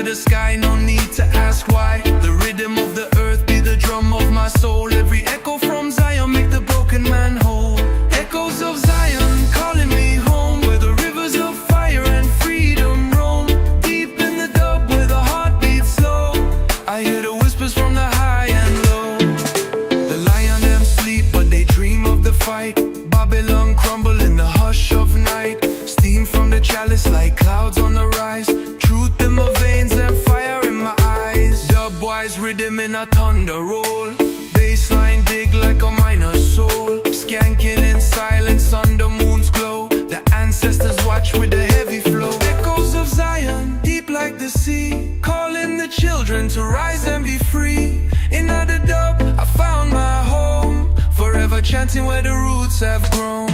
the sky, no need to ask why. The rhythm of the earth be the drum of my soul. Every echo from Zion make the broken man whole. Echoes of Zion calling me home, where the rivers of fire and freedom roam. Deep in the dub where the heart beats slow, I hear the whispers from the high and low. The lion them sleep but they dream of the fight. Babylon crumble in the hush of night. Steam from the chalice like clouds on the rise. Truth in my veins and fire in my eyes. Dub-wise rhythm in a thunder roll. Bassline dig like a minor soul. Skanking in silence under moon's glow. The ancestors watch with a heavy flow. Echoes of Zion, deep like the sea, calling the children to rise and be free. In the dub, I found my home, forever chanting where the roots have grown.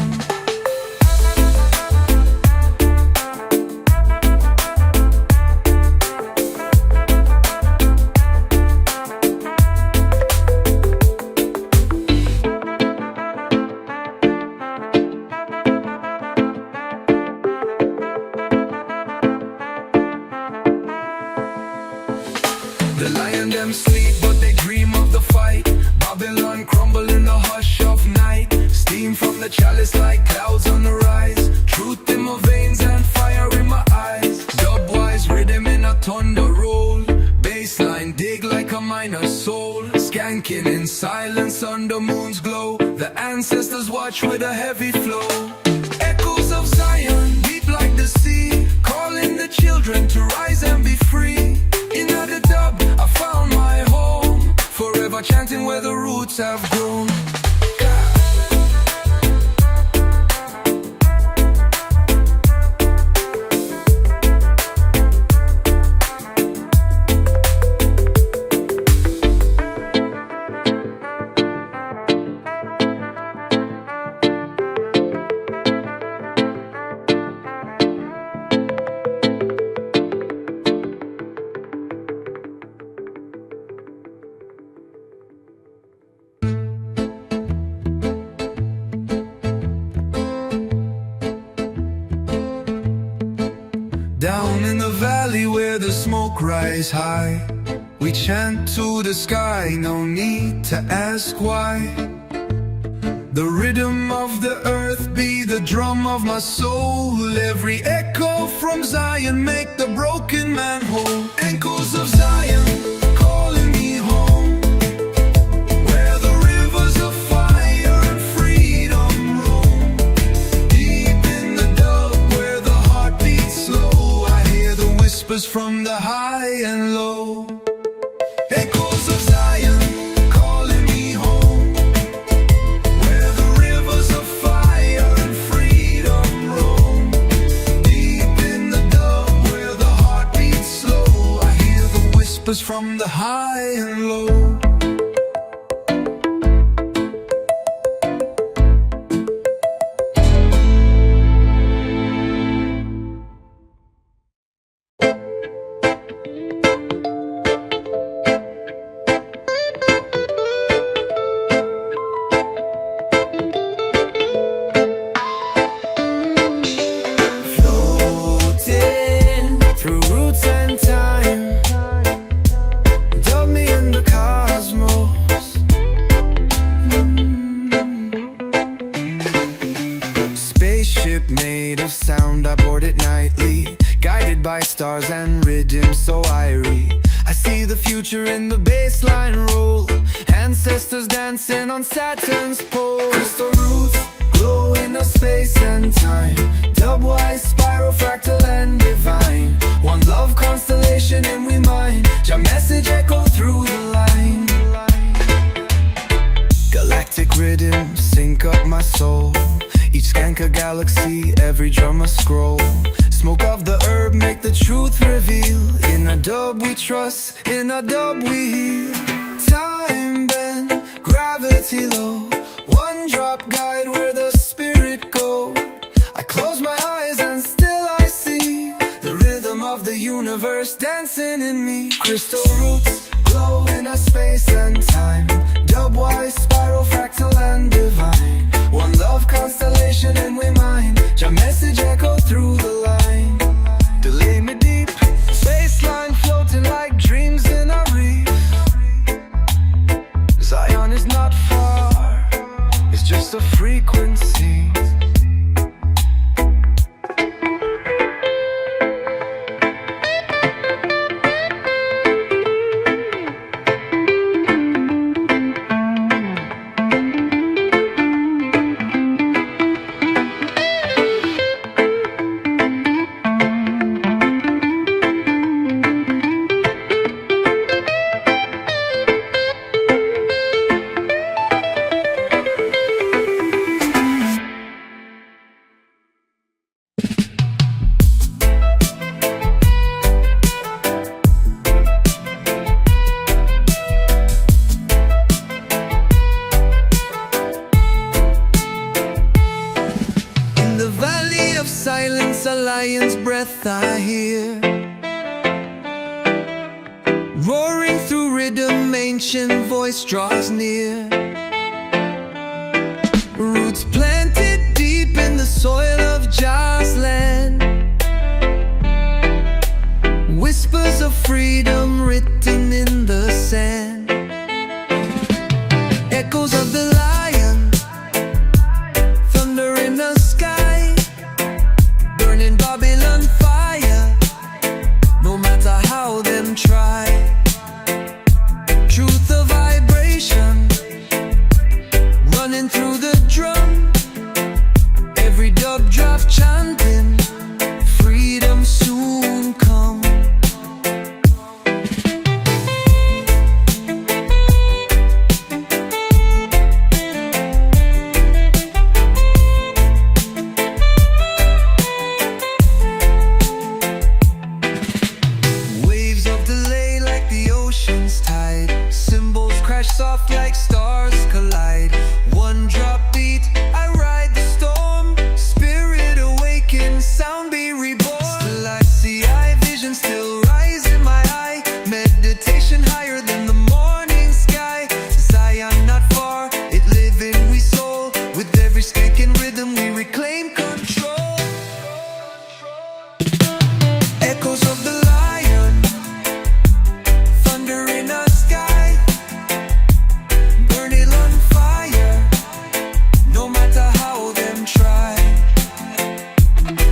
The lion them sleep but they dream of the fight. Babylon crumble in the hush of night. Steam from the chalice like clouds on the rise. Truth in my veins and fire in my eyes. Dub-wise rhythm in a thunder roll. Bassline dig like a minor soul. Skanking in silence under moon's glow. The ancestors watch with a heavy flow. Echoes of Zion, deep like the sea, calling the children to rise and be free. In the dub, I found my home, forever chanting where the roots have grown. Down in the valley where the smoke rise high, we chant to the sky, no need to ask why. The rhythm of the earth be the drum of my soul. Every echo from Zion make the broken man whole. Echoes of Zion calling me home, where the rivers of fire and freedom roam. Deep in the dub where the heart beats slow, whispers from the high and low. Echoes of Zion calling me home, where the rivers of fire and freedom roam. Deep in the dub where the heart beats slow, I hear the whispers from the high and low. Made of sound, I board it nightly, guided by stars and rhythm so irie. I see the future in the bassline roll, ancestors dancing on Saturn's pole. Crystal roots glow in a space and time, dub-wise, spiral, fractal and divine. One love constellation and we mine, your message echo through the line. Galactic rhythm sync up my soul, each skank a galaxy, every drum a scroll. Smoke of the herb make the truth reveal. In a dub we trust, in a dub we heal. Time bend, gravity low, one drop guide where the spirit go. I close my eyes and still I see the rhythm of the universe dancing in me. Crystal roots glow in a space and time, dub-wise, spiral, fractal and divine. One love constellation and we mine, your message echo through the line. Delay me deep, baseline floating silence, a lion's breath I hear, roaring through rhythm, ancient voice draws near. Roots planted deep in the soil of Jah's land, whispers of freedom written in the sand. Echoes of the lion, thunder in the sky, burning Babylon fire, no matter how them try. Truth of vibration, running through the drum, every dub drop chanting, freedom soon come. Waves of delay like the ocean's tide, symbols crash soft like stars collide. One drop beat, I ride the storm, spirit awaken, sound be reborn. Still I see, I vision still rise in my eye, meditation higher than the morning sky. Zion not far, it live in we soul, with every skank and rhythm we reclaim control. Echoes of the lion, thunder in the sky, burn it on fire, no matter how them try.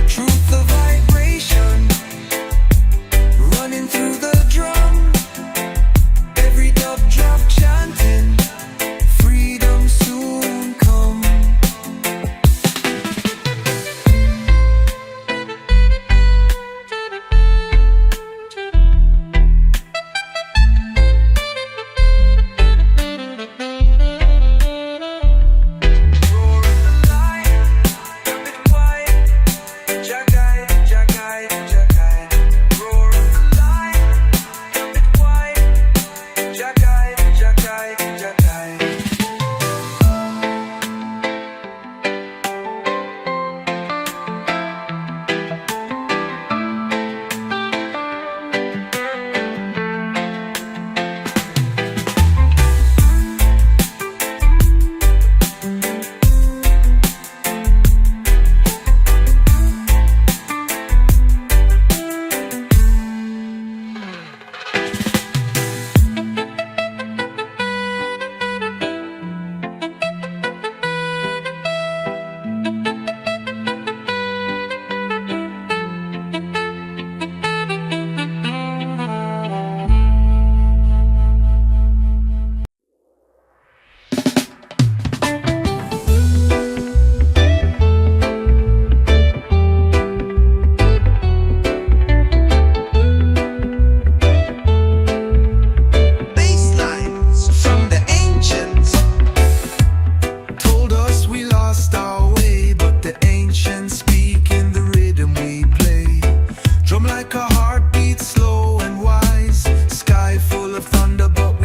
Truth of vibration, running through the drum, every dub drop chanting, freedom soon come.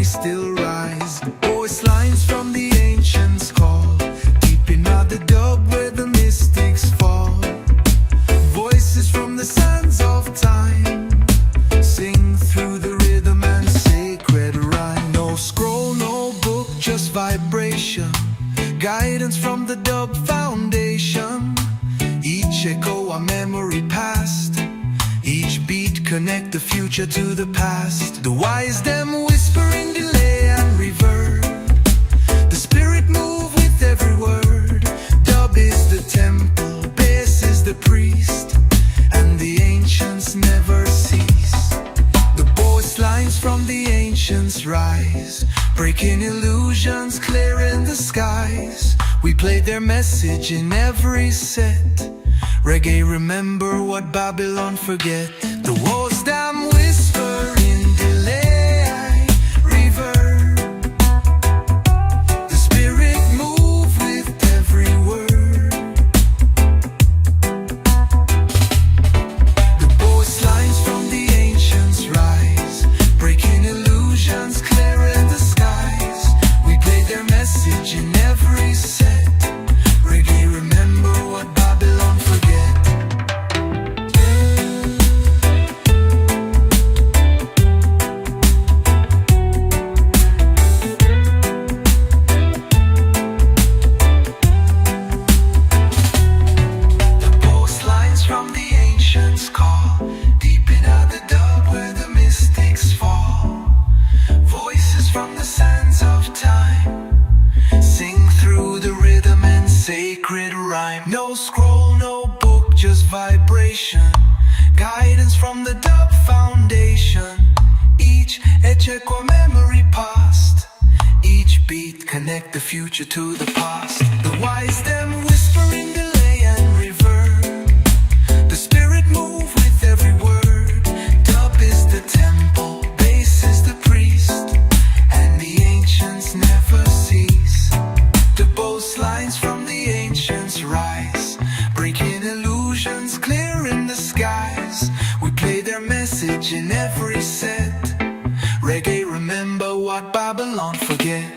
Still rise. Voice lines from the ancients call, deep in the dub where the mystics fall. Voices from the sands of time sing through the rhythm and sacred rhyme. No scroll, no book, just vibration, guidance from the dub foundation. Each echo a memory past, each beat connect the future to the past. The wise them whisper in delay and reverb, the spirit move with every word. Dub is the temple, bass is the priest, and the ancients never cease. The voice lines from the ancients rise, breaking illusions, clearing the skies. We play their message in every set. Reggae remember what Babylon forget. The walls damn whisper in delay, reverb. The spirit move with every word. The voice lines from the ancients rise, breaking illusions, clearing the skies. We play their message in every set. Reggae remember what Babylon forget. just vibration. Guidance from the dub foundation. Each edge echo memory past. Each beat connect the future to the past. The wise them whispering delay and reverb. The spirit move with every word. Dub is the temple, bass is the priest, and the ancients never cease. The boast lines from the ancients rise, breaking illusions, clearing the skies. We play their message in every set. Reggae, remember what Babylon forget.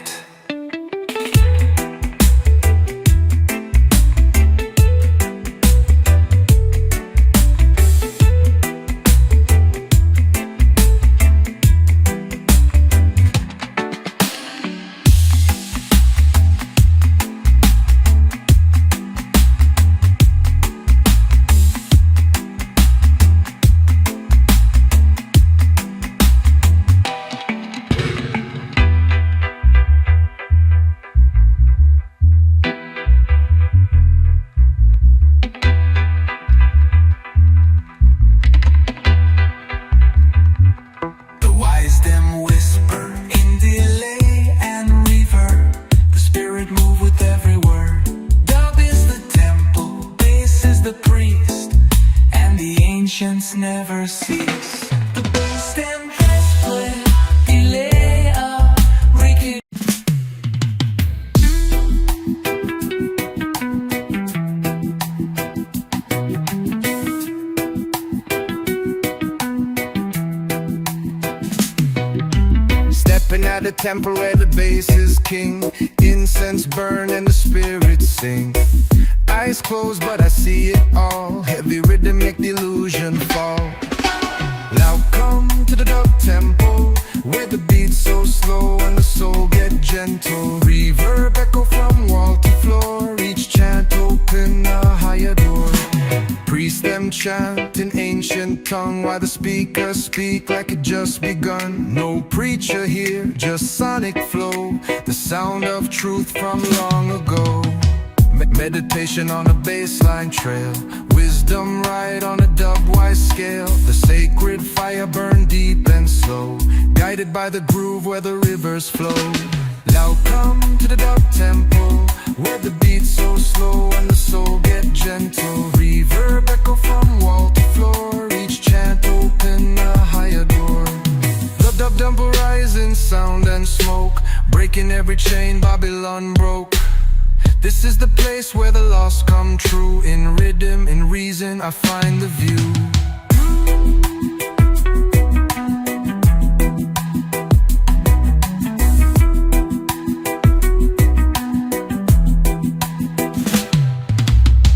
Never cease. The bass and press play, delay Reggae. Stepping at the temple where the bass is king. Incense burn and the spirits sing. Eyes closed but I see it all. Heavy rhythm make the illusion fall. Now come to the dub temple, where the beat's so slow and the soul get gentle. Reverb echo from wall to floor. Each chant open a higher door. Priests them chant in ancient tongue, while the speakers speak like it just begun. No preacher here, just sonic flow, the sound of truth from long ago. Meditation on a baseline trail, wisdom right on a dub-wise scale. The sacred fire burn deep and slow, guided by the groove where the rivers flow. Now come to the dub temple, where the beat's so slow and the soul get gentle. Reverb echo from wall to floor, each chant open a higher door. The dub temple rising sound and smoke, breaking every chain Babylon broke. This is the place where the lost come true. In rhythm, in reason, I find the view.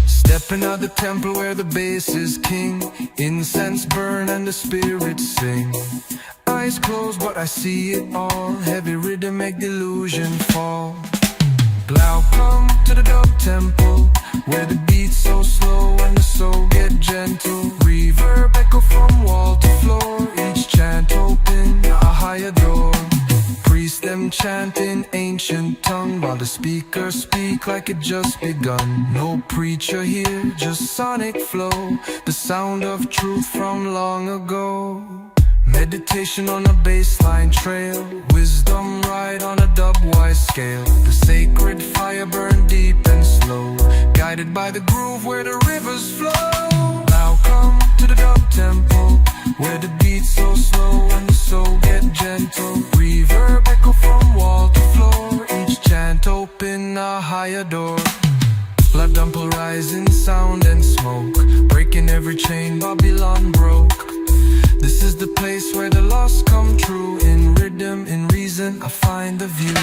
Stepping out the temple where the bass is king. Incense burn and the spirits sing. Eyes closed but I see it all. Heavy rhythm make the illusion fall. Now come to the dub temple, where the beat's so slow and the soul get gentle. Reverb echo from wall to floor, each chant open a higher door. Priests them chant in ancient tongue, while the speakers speak like it just begun. No preacher here, just sonic flow, the sound of truth from long ago. Meditation on a baseline trail, wisdom right on a dub-wise scale. The sacred fire burn deep and slow, guided by the groove where the rivers flow. Now come to the dub temple, where the beat's so slow and the soul get gentle. Reverb echo from wall to floor, each chant open a higher door. Blood temple rising sound and smoke, breaking every chain Babylon broke. This is the place where the lost come true. In rhythm, in reason, I find the view.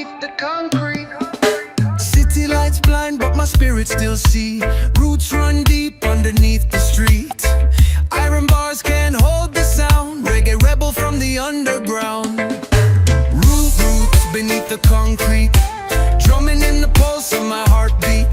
beneath the concrete. City lights blind, but my spirit still see. Roots run deep underneath the street. Iron bars can't hold the sound. Reggae rebel from the underground. Roots beneath the concrete, drumming in the pulse of my heartbeat.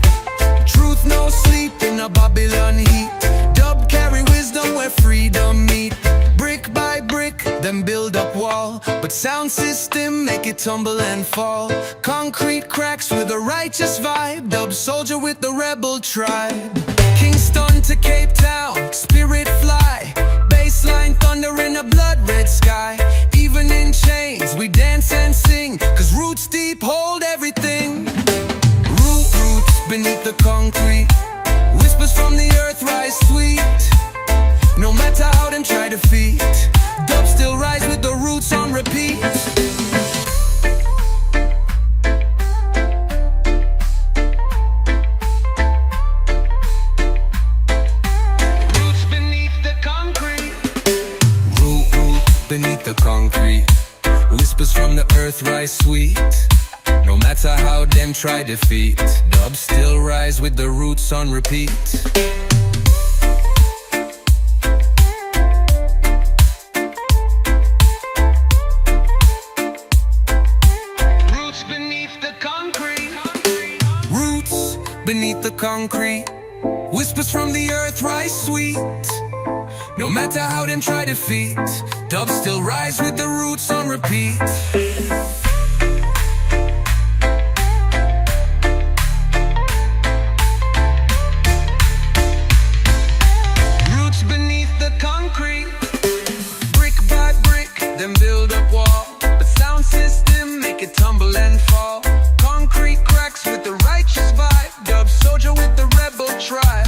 Truth no sleep in a Babylon heat. Dub carry wisdom where freedom meet. Brick by brick, then build up wall. But sound system make it tumble and fall. Concrete cracks with a righteous vibe. Dub soldier with the rebel tribe. Kingston to Cape Town, spirit fly. Baseline thunder in a blood red sky. Even in chains we dance and sing, cause roots deep hold everything. Roots beneath the concrete, whispers from the earth rise sweet. No matter how them try to defeat, dub still rise with the roots on repeat. Roots beneath the concrete. Root beneath the concrete, whispers from the earth rise sweet. No matter how them try defeat, dub still rise with the roots on repeat. Beneath the concrete, whispers from the earth rise sweet. No matter how them try defeat, dub still rise with the roots on repeat. Roots beneath the concrete, brick by brick, then build up wall. But sound system make it tumble and fall. Concrete cracks with the righteous vibe. Dub soldier with the rebel tribe.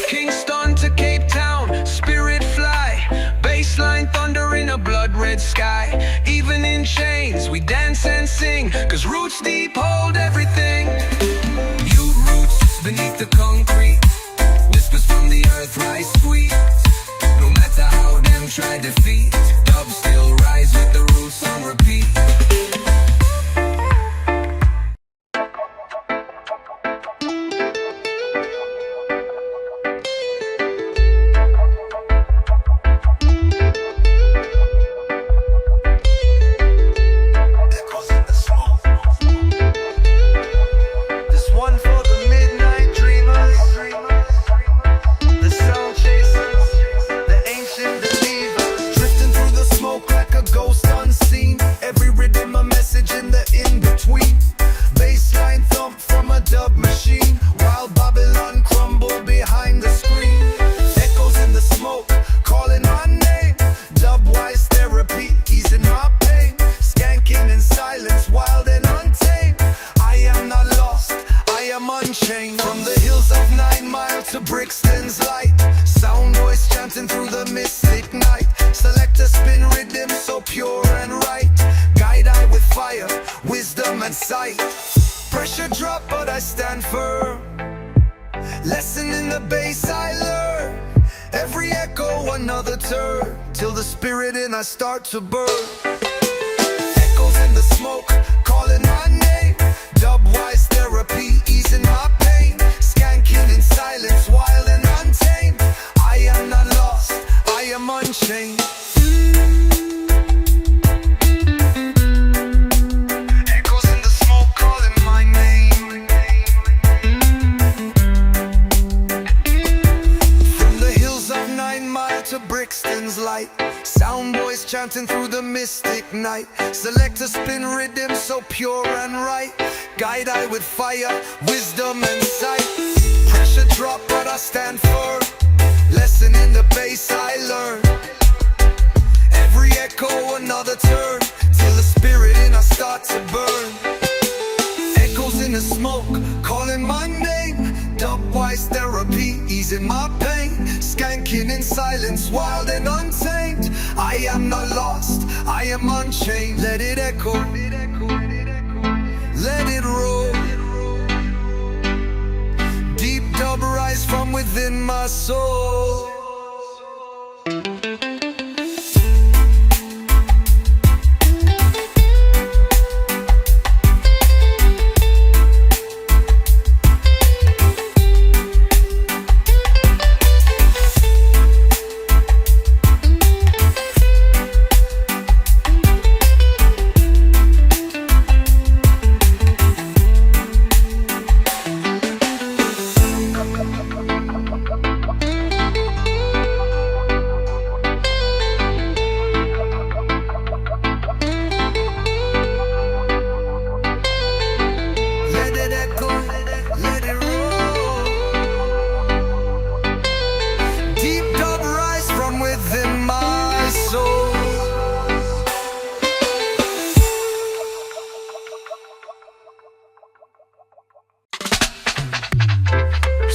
Kingston to Cape Town, spirit fly. Baseline thunder in a blood red sky. Even in chains we dance and sing, cause roots deep hold everything. You roots beneath the concrete, whispers from the earth rise sweet. No matter how them try defeat, dub still rise with the roots on repeat. From the hills of 9 Mile to Brixton's light, sound voice chanting through the mystic night. Select a spin rhythm so pure and right. Guide I with fire, wisdom and sight. Pressure drop but I stand firm. Lesson in the bass I learn. Every echo another turn, till the spirit in us start to burn. Echoes in the smoke, calling my name. Dub-wise therapy, easing my pain. Skanking in silence, wild and untamed. I am not lost, I am unchained. Echoes in the smoke, calling my name. From the hills of 9 Mile to Brixton's light, sound boys chanting through the mystic night. Select a spin rhythm so pure and right. Guide I with fire, wisdom and sight. Pressure drop but I stand firm. Lesson in the bass I learn. Every echo another turn, till the spirit in us start to burn. Echoes in the smoke, calling my name. Dub-wise therapy, easing my pain. Skanking in silence, wild and untamed. I am not lost, I am unchained. Let it echo, let it roll. Deep dub rise from within my soul.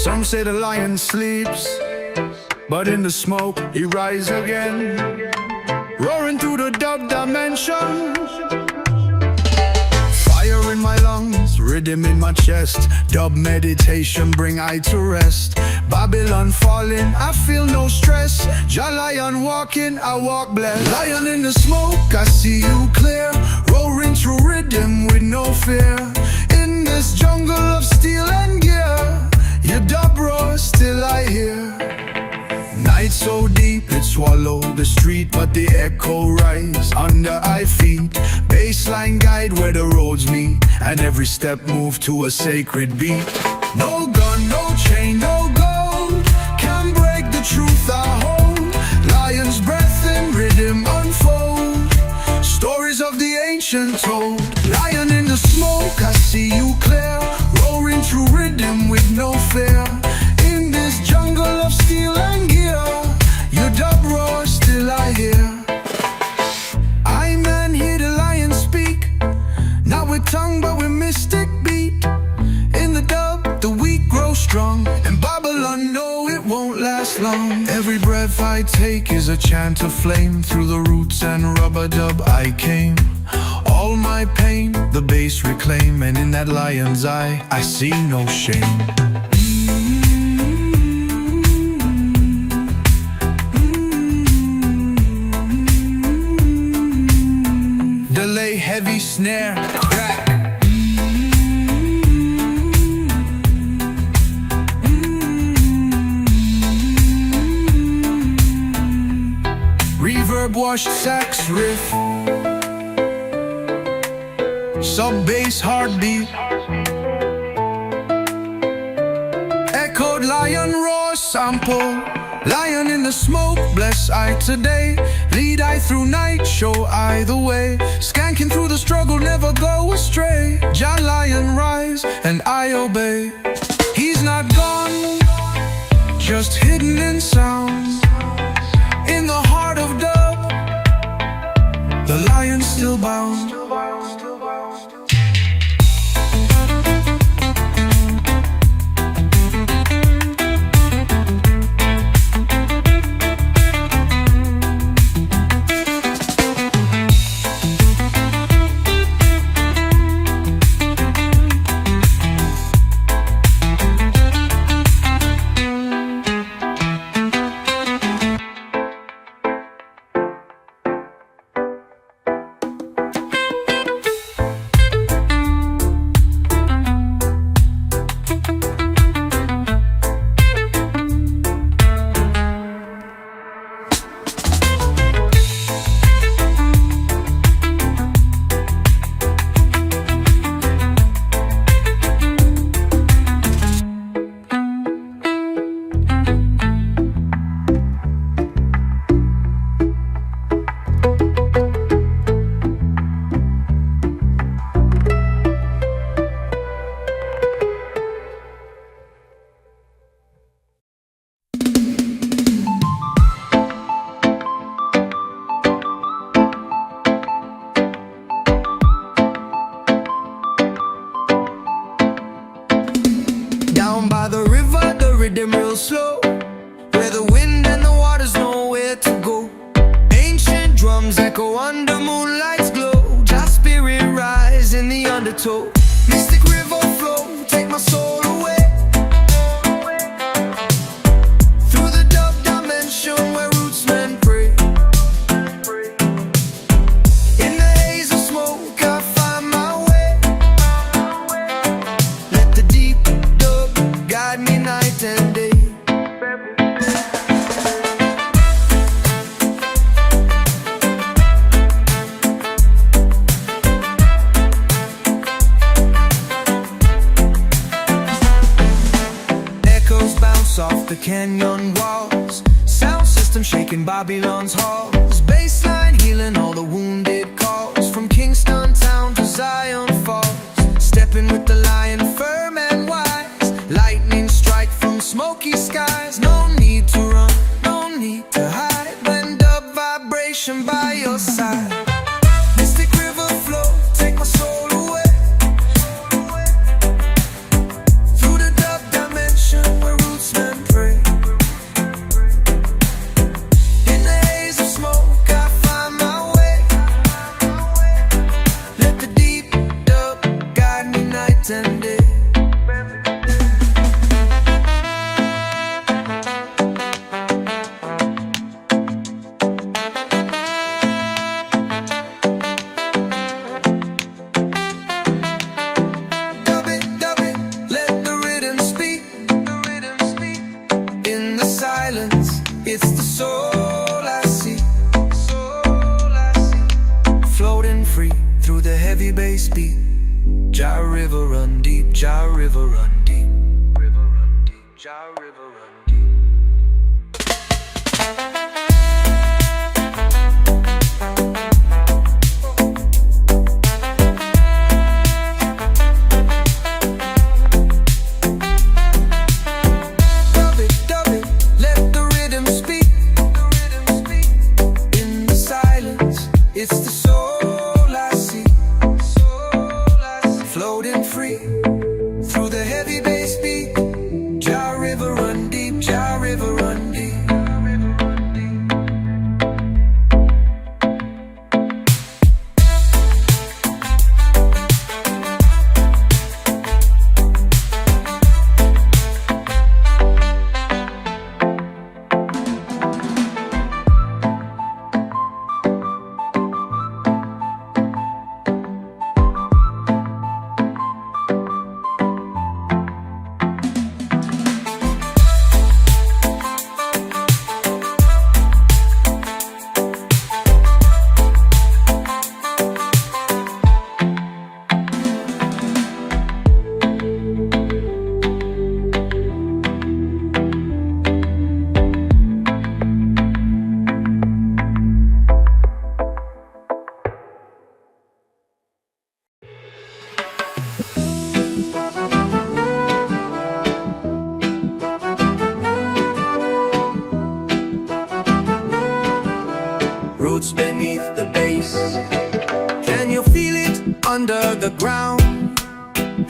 Some say the lion sleeps, but in the smoke he rises again, roaring through the dub dimension. Fire in my lungs, rhythm in my chest, dub meditation bring I to rest. Babylon falling, I feel no stress. Jah lion walking, I walk blessed. Lion in the smoke, I see you clear, roaring through rhythm with no fear. In this jungle of steel and gear, your dub roar still I hear. Night so deep it swallowed the street, but the echo rise under our feet. Baseline guide where the roads meet, and every step move to a sacred beat. No gun, no chain, no gold can break the truth I hold. Lion's breath in rhythm unfold, stories of the ancient told. Lion in the smoke, I see you clear, roaring through rhythm with no fear. In this jungle of steel and gear, your dub roar still I hear. I man hear the lion speak, not with tongue but with mystic beat. In the dub, the weak grow strong, and Babylon know it won't last long. Every breath I take is a chant of flame, through the roots and rubber dub I came. All my pain, the bass reclaim, and in that lion's eye, I see no shame. Delay, heavy snare, crack. Reverb washed sax riff, sub-bass heartbeat, echoed lion roar sample. Lion in the smoke, bless I today, lead I through night, show I the way. Skanking through the struggle, never go astray. Jah lion rise, and I obey. He's not gone, just hidden in sound. In the heart of dub, the lion still bound. Down by the river, the rhythm real slow, where the wind and the water's nowhere to go. Ancient drums echo under moonlight's glow. Just spirit rise in the undertow. Mystic river flow, take my soul away, through the dub dimension where roots men pray. In the haze of smoke I find my way. Let the deep dub guide me night and day. Echoes bounce off the canyon walls, sound system shaking Babylon's halls. Bassline healing all the wounded calls, from Kingston town to Zion Falls. Stepping with the lion firm and wise, lightning strike from smoky skies. No need to run, no need to hide, when dub vibration by your side. Mystic river flow, take my soul away, through the dub dimension where pretended. Dub it, let the rhythm speak. In the silence, it's the soul I see. Floating free through the heavy bass beat. Jah river run deep, Jah river run deep. River run deep, Jah river run deep. Dub it, let the rhythm speak. In the silence, it's the soul I see. Floating free through the heavy bass beat. Jah river run deep, Jah river run deep. Roots beneath the base. Can you feel it under the ground?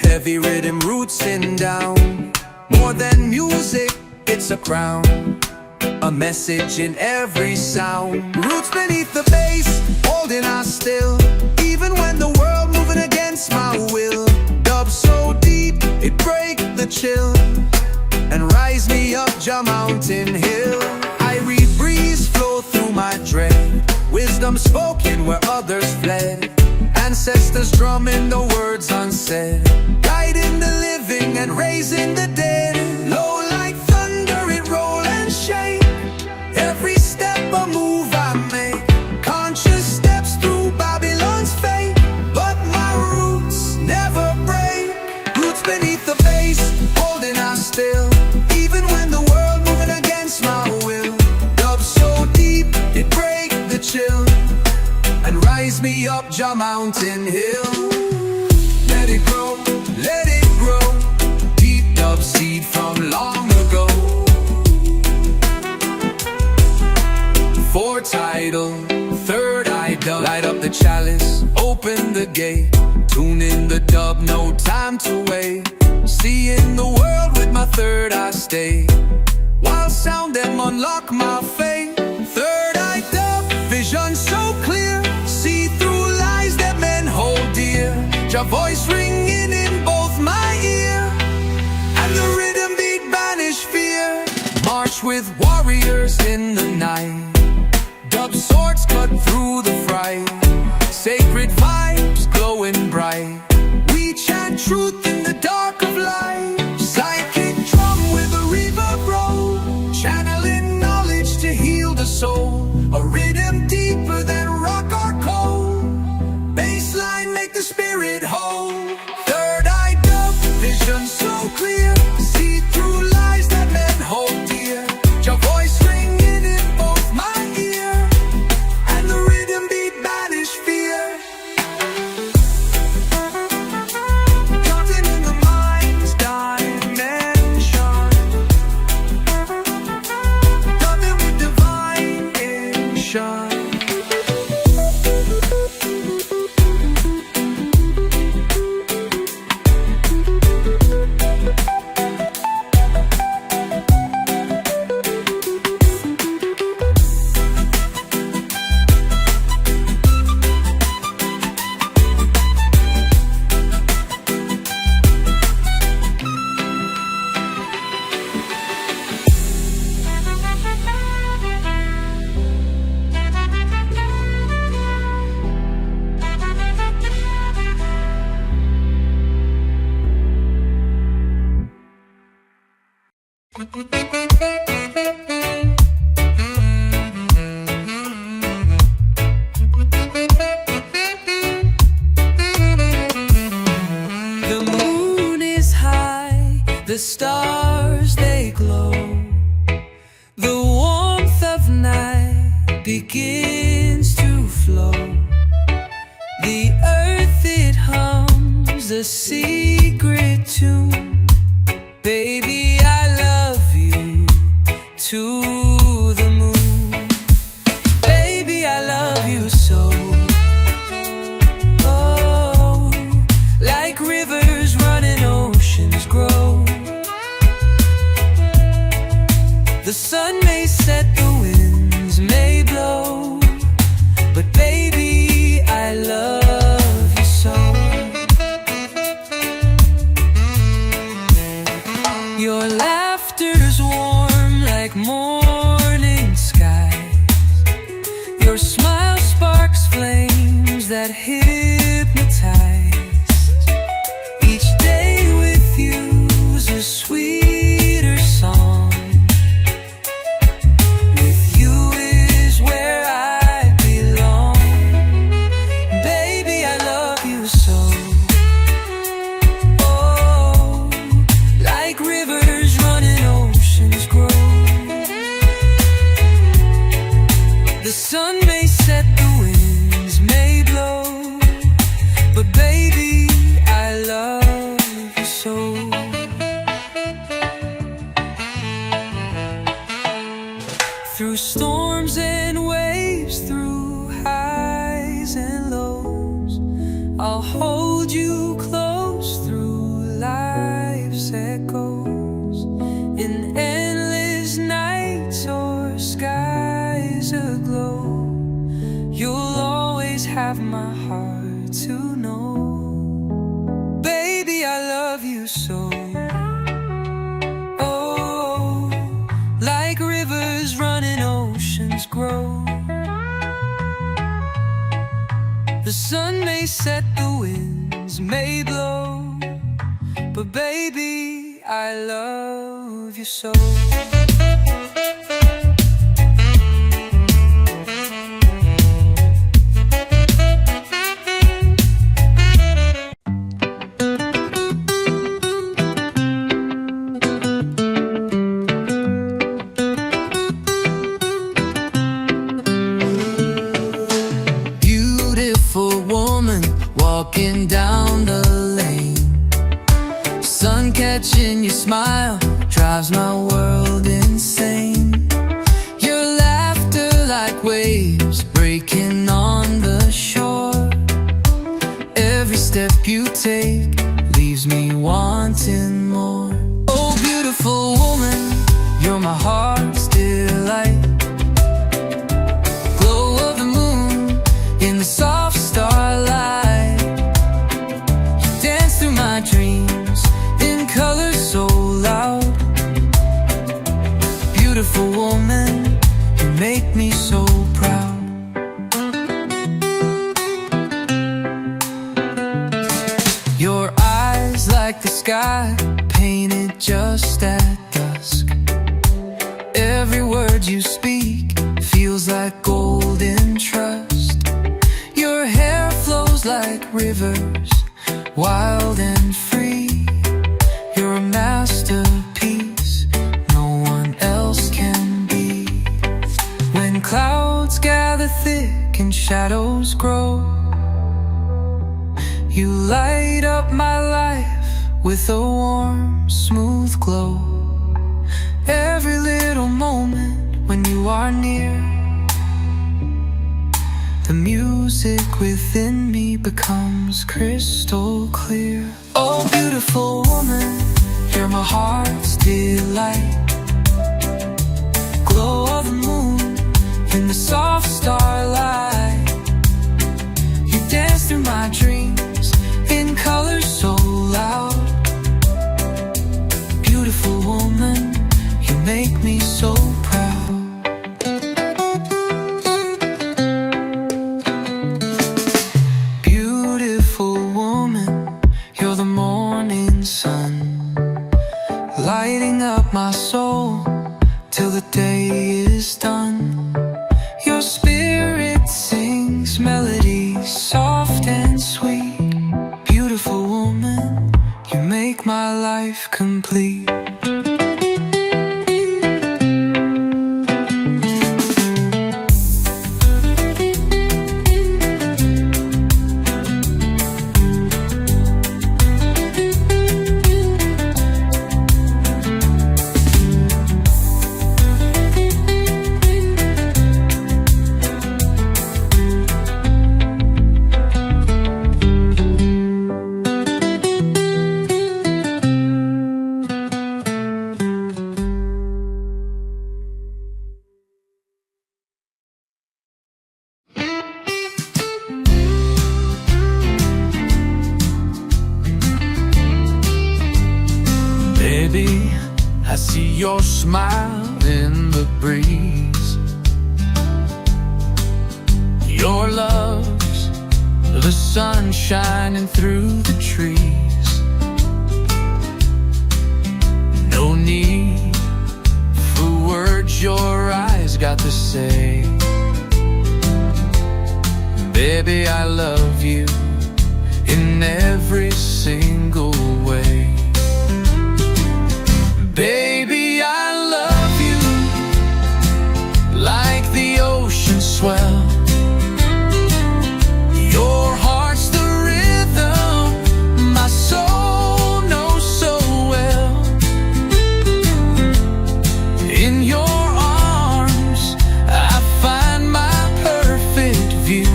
Heavy rhythm rootsing down. More than music, it's a crown. A message in every sound. Roots beneath the base, holding us still. Even when the world moving against my will. Dub so deep, it break the chill. And rise me up Jah Mountain Hill. I read breeze flow through my dread. Wisdom spoken where others fled. Ancestors drumming the words unsaid. Guiding the living and raising the dead. Low like thunder it roll and shake. Every step a move I make. Conscious steps through Babylon's fate. But my roots never break. Roots beneath the base, holding us still. Even when the world moving against my will. Dub so deep, it break the chill. And rise me up Jah Mountain Hill. Let it grow, let it grow. Deep dub seed from long ago. Fourth title, third eye dub. Light up the chalice, open the gate. Tune in the dub, no time to wait. Seeing the world with my third eye stay. While sound them unlock my fate. Third eye dub, vision so clear. See through lies that men hold dear. Jah voice ringing in both my ear. And the rhythm beat banish fear. March with warriors in the night. Dub swords cut through the fright. Sacred vibes glowing bright. We chant truth in the dark of light. Psychic drum with a reverb roll. Channeling knowledge to heal the soul. A rhythm deeper than rock or coal. Bassline make the spirit whole. Third eye dub, vision so clear. See through lies that men hold dear. Your voice ringing in both my ear. And the rhythm beat banish fear. Cutting in the mind's dimension. Dubbing with divine action. stars, they glow. The warmth of night begins to flow. The earth, it hums a secret tune. Baby, I love you to the moon. Baby, I love you so. Oh, like rivers running, oceans grow. The sun may set, the winds may blow, but baby, I love you so. Your laughter's warm like morning skies. Your smile sparks flames that hypnotize. Each day with you's a sweeter song. With you is where I belong. Baby, I love you so. Oh, like rivers running, oceans grow. The sun may set, the winds may blow, but baby, I love you so. Through storms and waves, through highs and lows, I'll hold you close through life's echoes. In endless nights or skies aglow, you'll always have my heart to know. Baby, I love you so. Oh, like rivers running, oceans grow. The sun may set, the winds may blow, but baby, I love you so. Beautiful woman walking down the lane. Sun catching your smile drives my world insane. Your laughter like waves breaking on the shore. Every step you take leaves me wanting more. Oh, beautiful woman, you're my heart's delight. Glow of the moon in the soft starlight. You dance through my dreams in colors so loud. Beautiful woman, you make me so proud. Your eyes like the sky, painted just at dusk. Every word you speak feels like golden trust. Your hair flows like rivers, wild and free. You're a masterpiece, no one else can be. When clouds gather thick and shadows grow, you light up my life with a warm, smooth glow. Every little moment when you are near, the music within me becomes crystal clear. Oh, beautiful woman, you're my heart's delight. Glow of the moon in the soft starlight. You dance through my dreams in colors so loud. Beautiful woman, you make me so proud. Beautiful woman, you're the morning sun, lighting up my soul till the day is done. Your spirit sings melodies soft and sweet. Beautiful woman, you make my life complete. see your smile in the breeze. Your love's the sun shining through the trees. No need for words your eyes got to say. Baby, I love you in every single way. Baby, I love you like the ocean swell. Your heart's the rhythm my soul knows so well. In your arms I find my perfect view.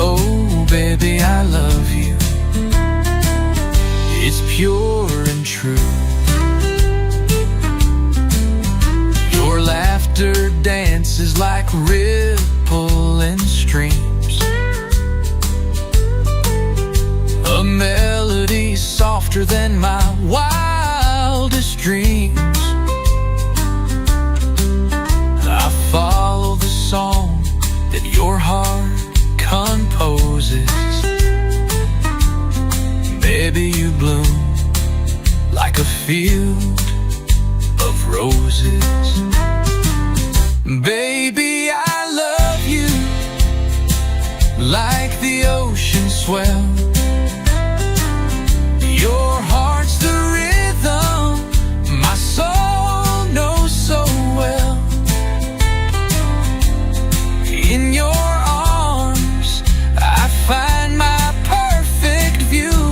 Oh, baby, I love you. It's pure and true. Your laughter dances like rippling streams, a melody softer than my wildest dreams. I follow the song that your heart composes. Baby, you bloom like a field of roses. Baby, I love you like the ocean swell. Your heart's the rhythm my soul knows so well. In your arms I find my perfect view.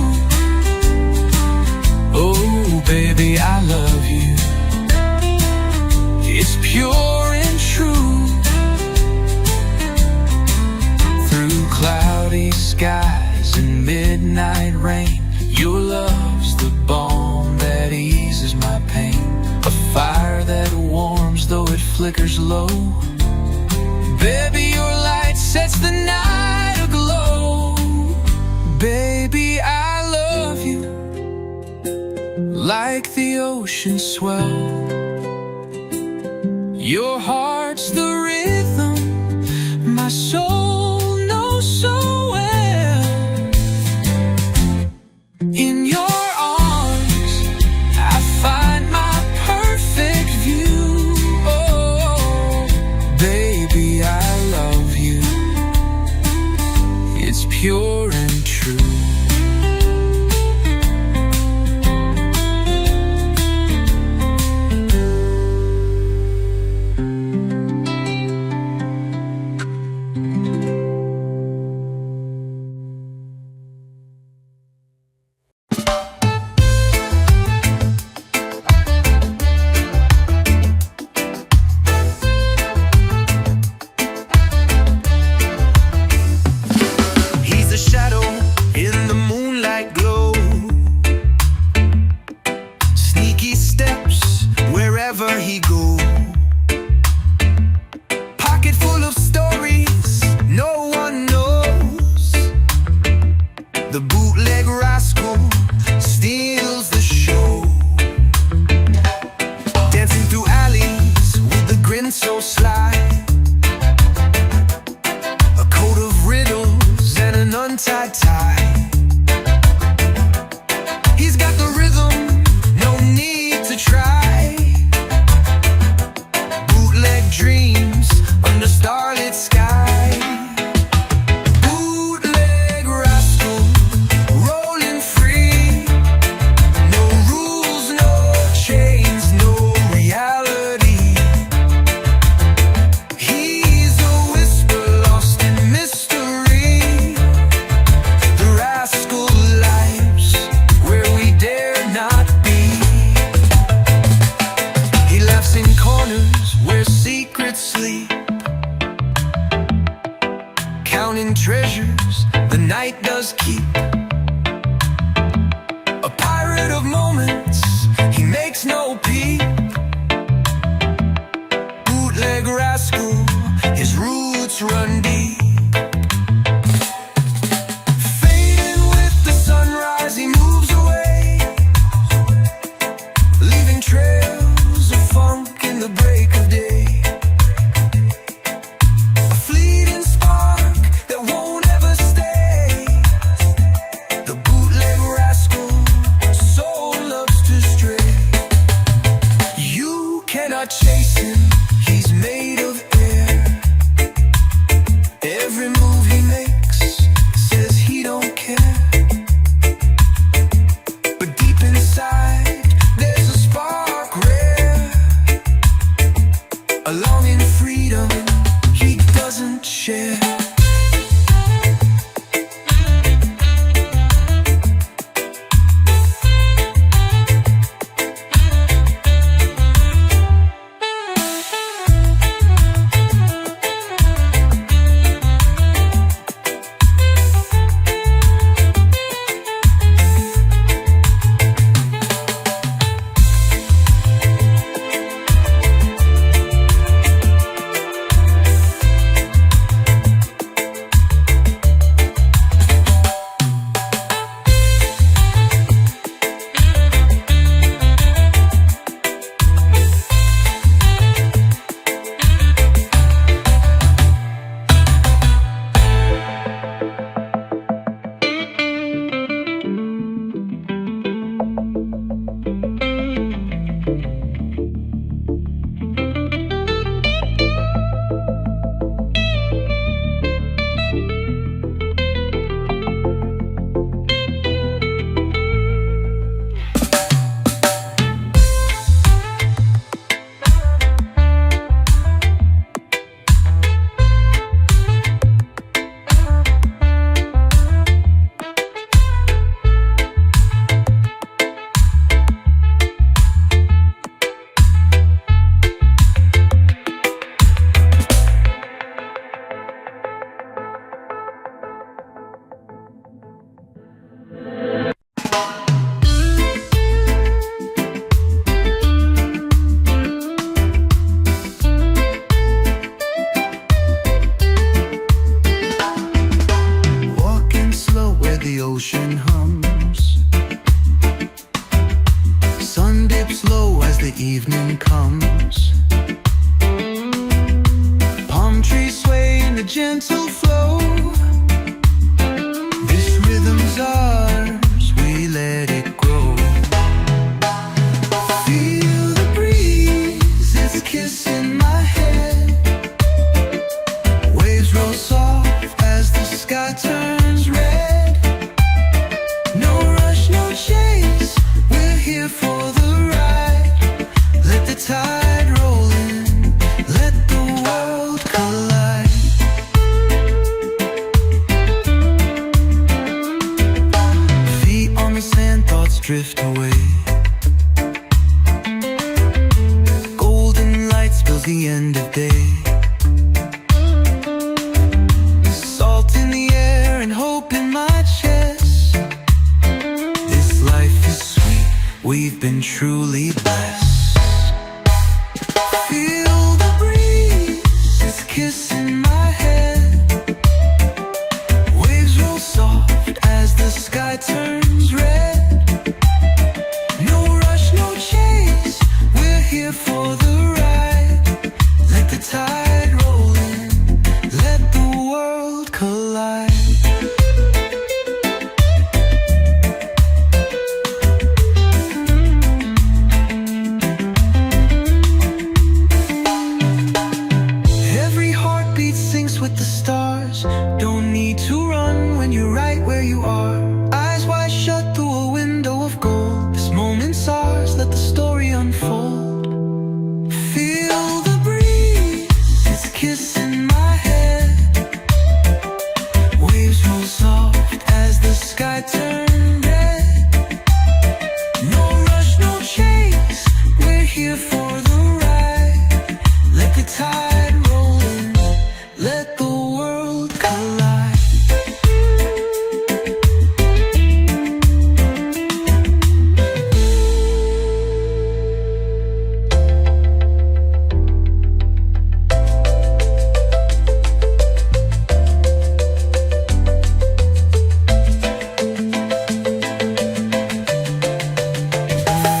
Oh, baby, I love you. It's pure and true. Through cloudy skies and midnight rain, your love's the balm that eases my pain, a fire that warms though it flickers low. Baby, your light sets the night aglow. Baby, I love you like the ocean swell. Your heart's the rhythm my soul knows so well. In your arms I find my perfect view. Oh, baby, I love you. It's pure and true. ocean hums. Sun dips low as the evening comes. Palm trees sway in the gentle flow. This rhythm's ours, we let it grow. Feel the breeze, it's kissing my head. Waves roll soft as the sky turns red. No rush, no chase, we're here for the ride. Let the tide roll in, let the world collide. Feet on the sand, thoughts drift away. Golden light spills the end of day. Salt in the air and hope in my chest. This life is sweet, we've been truly blessed. Feel the breeze, it's kissing my head. Waves roll soft as the sky turns red. No rush, no chase, we're here for the ride. Let the tide roll in, let the world collide. Every heartbeat syncs with the stars. Don't need to run when you're right where you are. Eyes wide shut through a window of gold. This moment's ours, let the story unfold. Feel the breeze, it's kissing my head. Waves roll soft as the sky turns red. No rush, no chase, we're here for the ride. Let the tide roll in, let the world collide.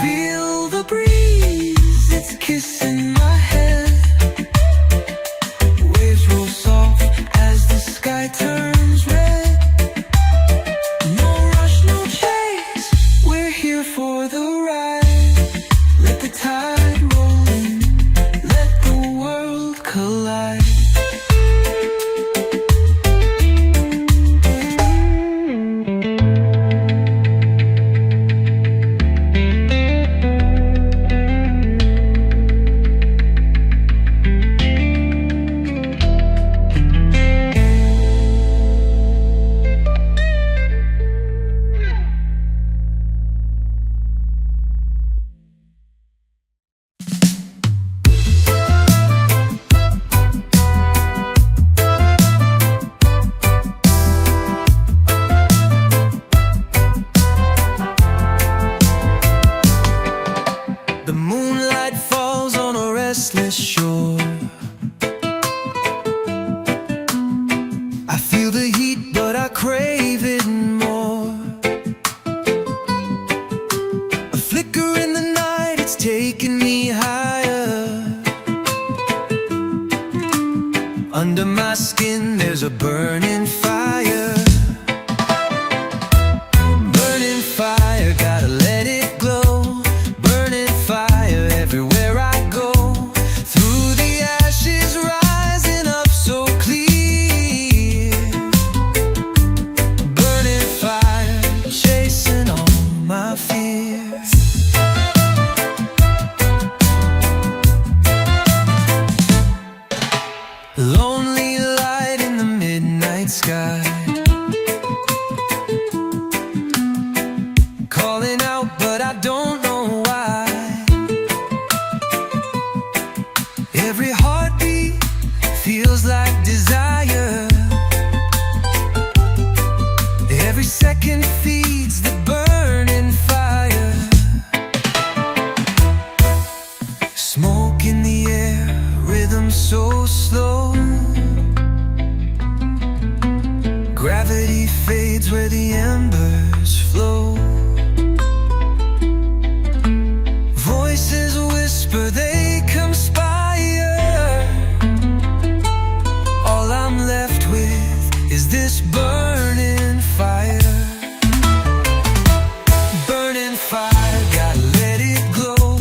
Feel the breeze, it's kissing my head. Waves roll soft as the sky turns red. No rush, no chase, we're here for the ride. Let the tide roll in, let the world collide. The moonlight falls on a restless shore. I feel the heat, but I crave it more. A flicker in the night, it's taking me higher. Under my skin, there's a burning fire. Burning fire, gotta let it glow. Burning fire everywhere I go. Through the ashes, rising up so clear. Burning fire, chasing all my fears. Lonely light in the midnight sky, calling out, but I don't know why. Every heartbeat feels like desire. Every second feeds the burning fire. Smoke in the air, rhythm so slow. Gravity fades where the embers flow. Voices whisper, they conspire. All I'm left with is this burning fire. Burning fire, gotta let it glow.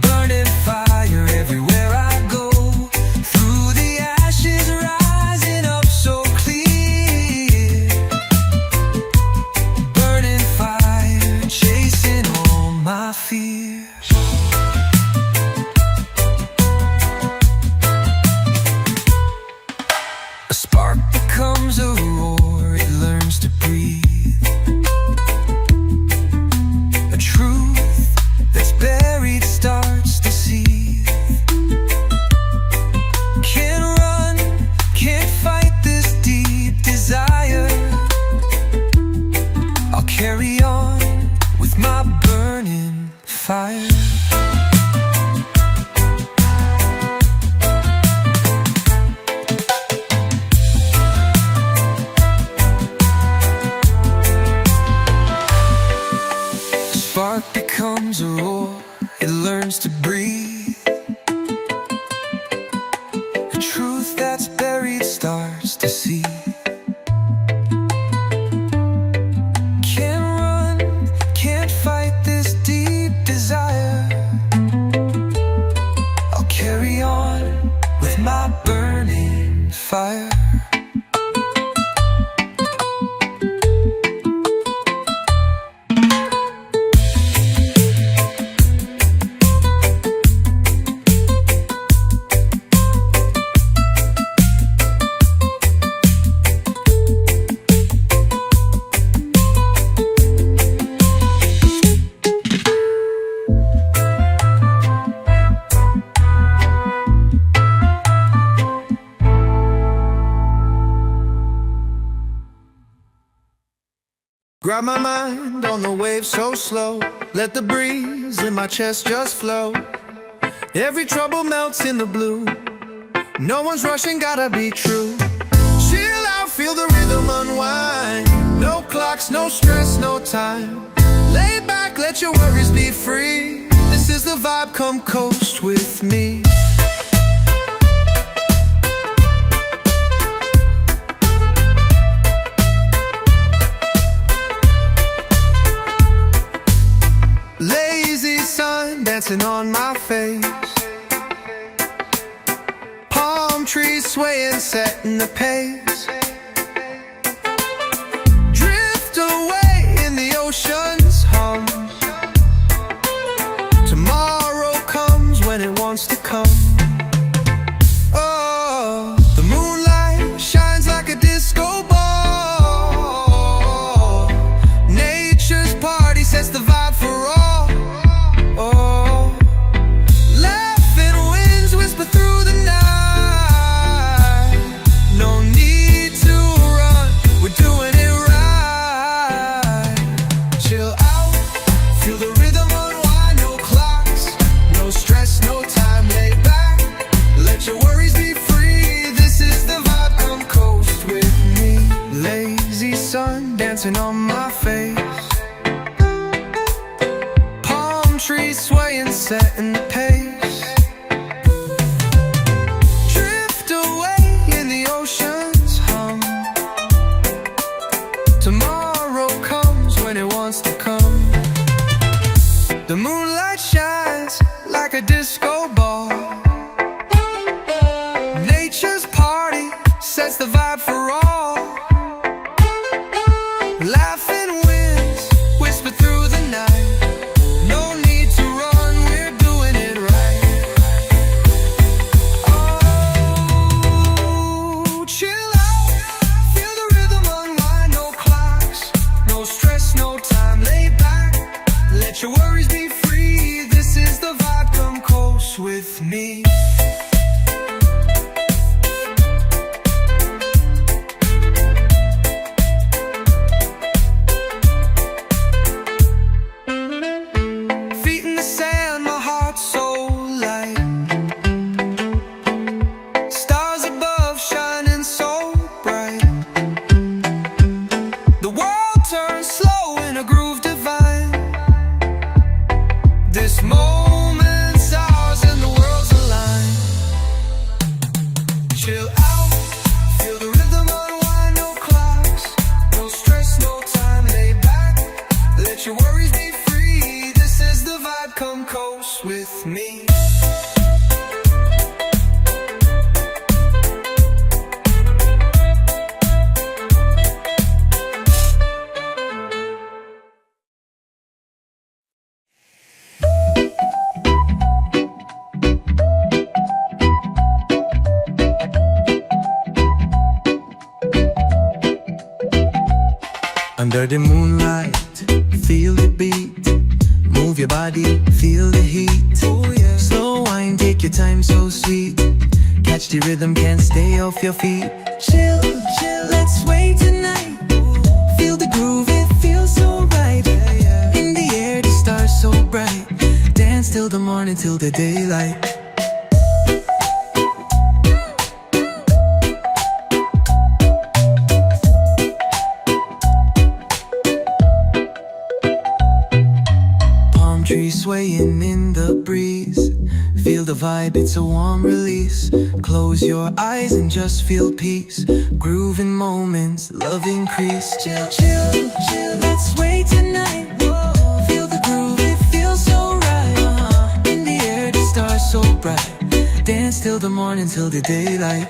Burning fire everywhere I go. Through the ashes rising up so clear. Burning fire, chasing all my fears. A spark becomes a roar, it learns to breathe. A truth that's buried starts to seethe. Can't run, can't fight this deep desire. I'll carry on with my burning fire. Spark becomes a roar, it learns to breathe. A truth that's buried starts to see. Can't run, can't fight this deep desire. I'll carry on with my burning fire. Grab my mind on the wave so slow. Let the breeze in my chest just flow. Every trouble melts in the blue. No one's rushing, gotta be true. Chill out, feel the rhythm unwind. No clocks, no stress, no time. Lay back, let your worries be free. This is the vibe, come coast with me. Lazy sun dancing on my face. Palm trees swaying, setting the pace. Drift away in the ocean's hum. Tomorrow comes when it wants to come. Oh, the moonlight shines like a disco ball. Nature's party sets the vibe for all. Through the night, no need to run, we're doing it right. Chill out, feel the rhythm unwind. No clocks, no stress, no time. Lay back, let your worries be free. This is the vibe, come coast with me. Lazy sun dancing on my face. Palm trees swaying, setting the pace. Tomorrow comes when it wants to come. The moonlight shines like a disco ball. Nature's party sets the vibe for all. Laughing winds whisper through the night. No need to run, we're doing it right. Oh, chill out, feel the rhythm unwind. No clocks, no stress, no time. Lay back, let your worries be free. This is the vibe, come coast with me. Under the moonlight, feel the beat. Move your body, feel the heat. Oh yeah. Slow wine, take your time, so sweet. Catch the rhythm, can't stay off your feet. Chill, chill, let's sway tonight. Feel the groove, it feels so right. In the air, the stars so bright. Dance till the morning, till the daylight. Trees swaying in the breeze. Feel the vibe, it's a warm release. Close your eyes and just feel peace. Grooving moments, love increase. Chill, chill, chill, let's sway tonight. Whoa. Feel the groove, it feels so right. In the air, the stars so bright. Dance till the morning, till the daylight.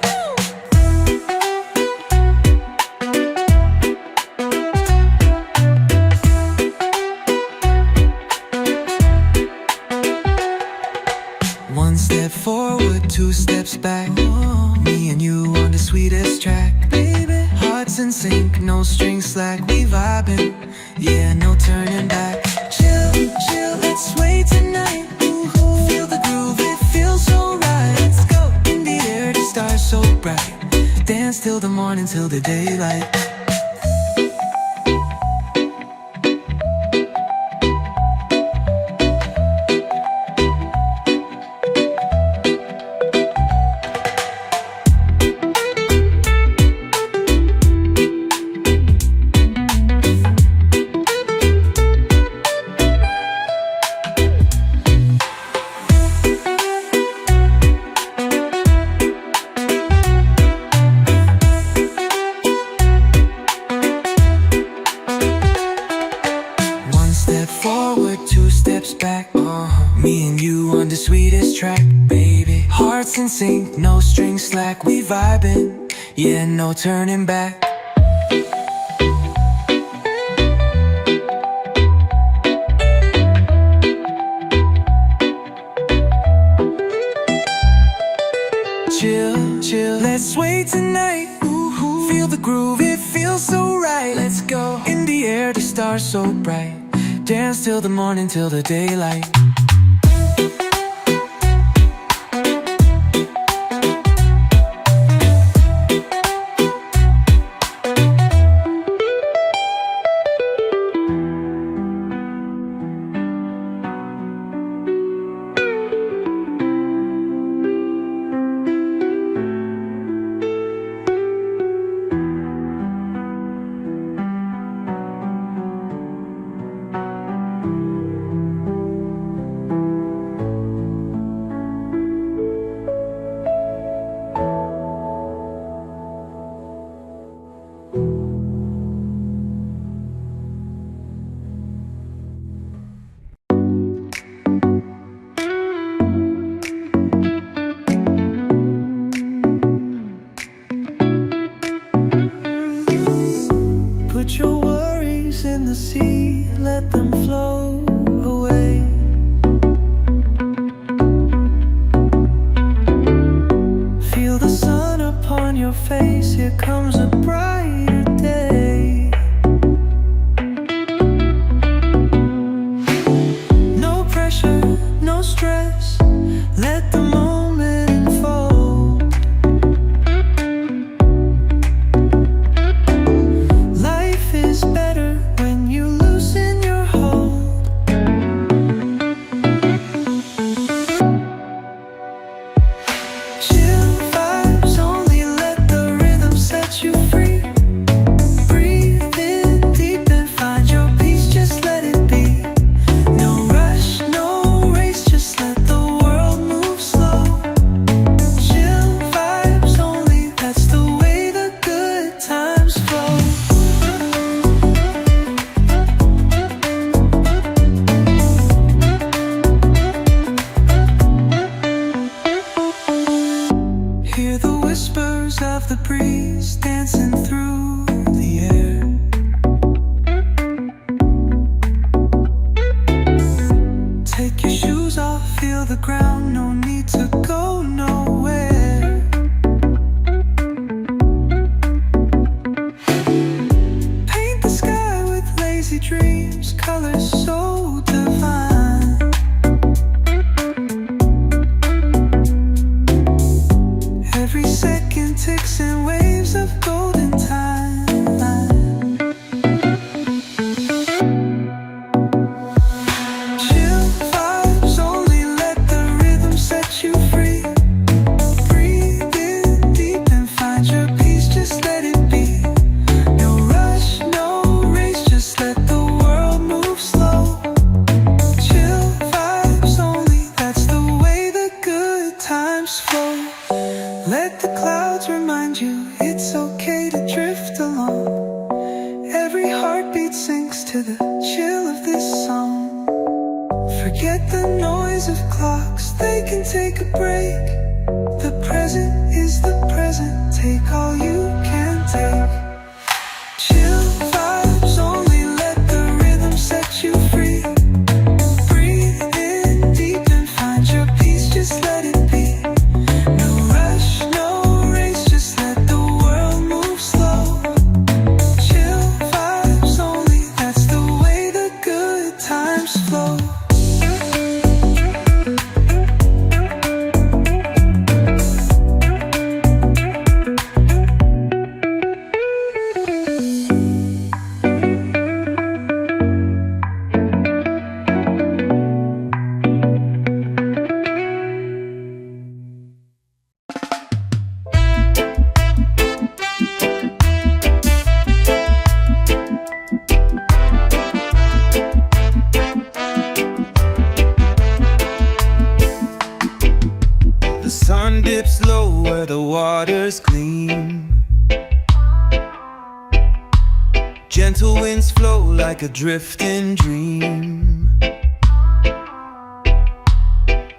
One step forward, two steps back. Me and you on the sweetest track, baby. Hearts in sync, no strings slack. We vibing, yeah, no turning back. Chill, chill, let's sway tonight. Feel the groove, it feels so right. Let's go. In the air, the stars so bright. Dance till the morning, till the daylight. Two steps back, me and you on the sweetest track, baby. Hearts in sync, no strings slack. We vibing, yeah, no turning back. Chill, chill, let's sway tonight. Feel the groove, it feels so right. Let's go. In the air, the stars so bright. Dance till the morning, till the daylight. Put your worries in the sea, let them flow away. Feel the sun upon your face, here comes a brighter day. No pressure, no stress, let the moment unfold. Life is better when you loosen your hold. Chill vibes, only let the rhythm set you free. fantasy dreams, colors so divine. Every second ticks in waves of golden time. Chill vibes only, let the rhythm set you free. Breathe in deep and find your peace, just let it be. No rush, no race, just let the world move slow. Chill vibes only, that's the way the good times flow. Let the clouds remind you it's okay to drift along. Every heartbeat sinks to the chill of this song. Forget the noise of clocks, they can take a break. The present is the present, take all you can take. Chill vibes only, let the rhythm set you free. Breathe in deep and find your peace, just let it be. No rush, no race, just let the world move slow. Chill vibes only, that's the way the good times flow. The sun dips low where the waters gleam. Gentle winds flow like a drifting dream.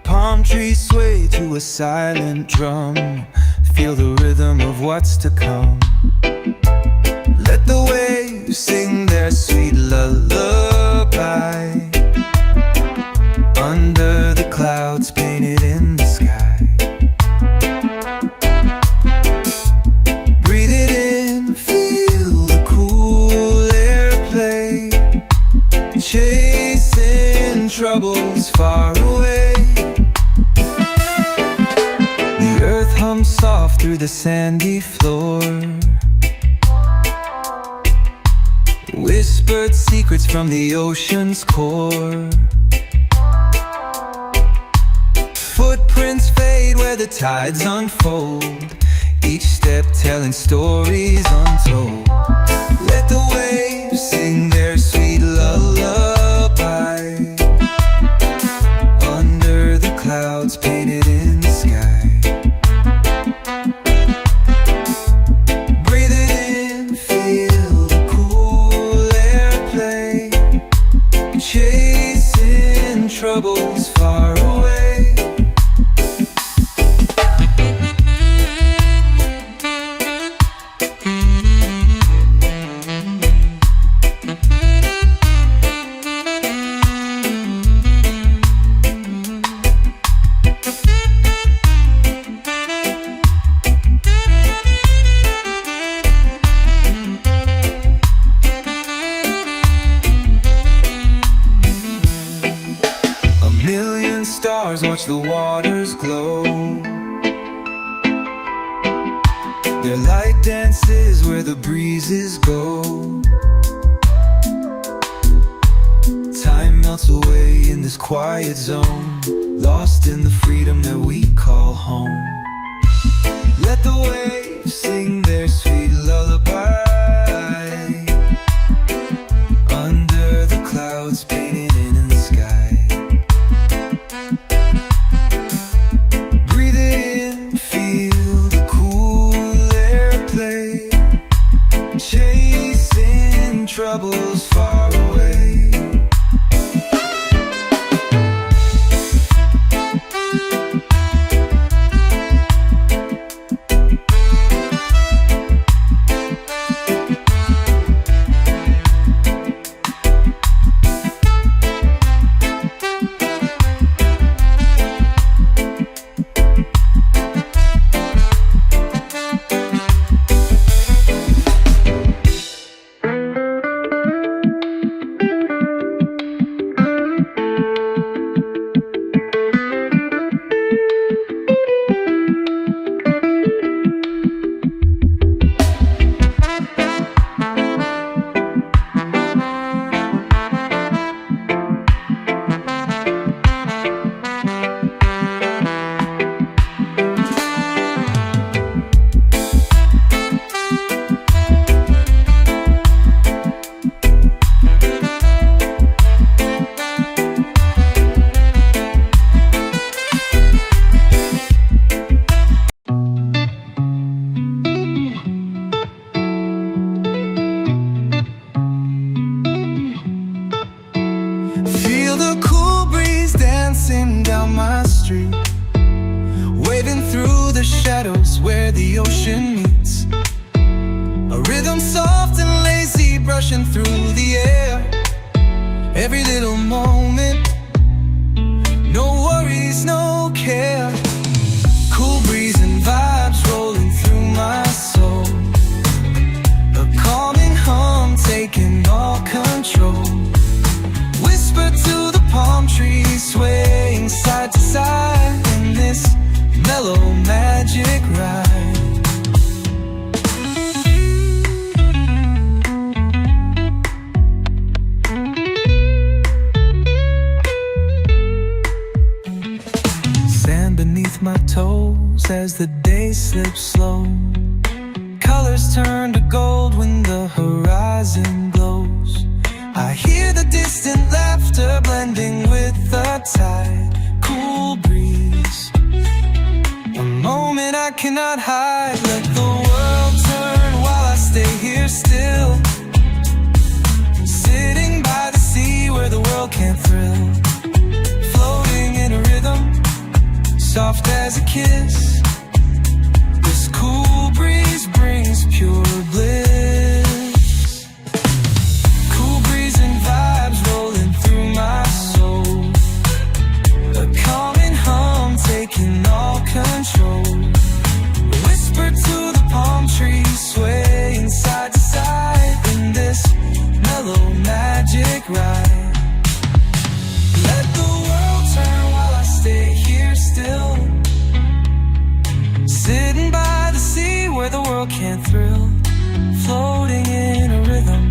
Palm trees sway to a silent drum. Feel the rhythm of what's to come. Let the waves sing their sweet lullaby. Under the clouds painted in the sky. Breathe it in, feel the cool air play. Chasing troubles far away. The earth hums soft through the sandy floor. Whispered secrets from the ocean's core. Footprints fade where the tides unfold. Each step telling stories untold. Let the waves sing their sweet lullaby. Under the clouds painted in the sky. Breathe it in, feel the cool air play. Chasing troubles far away. Stars watch the waters glow. Their light dances where the breezes go. Time melts away in this quiet zone, lost in the freedom that we call home. Let the waves sing their sweet lullaby. Under the clouds painted in the sky. Troubles far away. the cool breeze dancing down my street, waving through the shadows where the ocean meets. A rhythm soft and lazy brushing through the air. Every little moment, no worries, no care. Cool breeze and vibes rolling through my soul. A calming hum taking all control. Whisper to the palm trees swaying side to side in this mellow magic ride. Sand beneath my toes as the day slips slow. Colors turn to gold when the horizon glows. I hear the distant laughter blending with the tide. Cool breeze, a moment I cannot hide. Let the world turn while I stay here still, sitting by the sea where the world can't thrill. Floating in a rhythm, soft as a kiss. This cool breeze brings pure bliss. Cool breeze and vibes rolling through my soul. A calming hum taking all control. Whisper to the palm trees swaying side to side in this mellow magic ride. Let the world turn while I stay here still, sitting by the sea where the world can't thrill. Floating in a rhythm,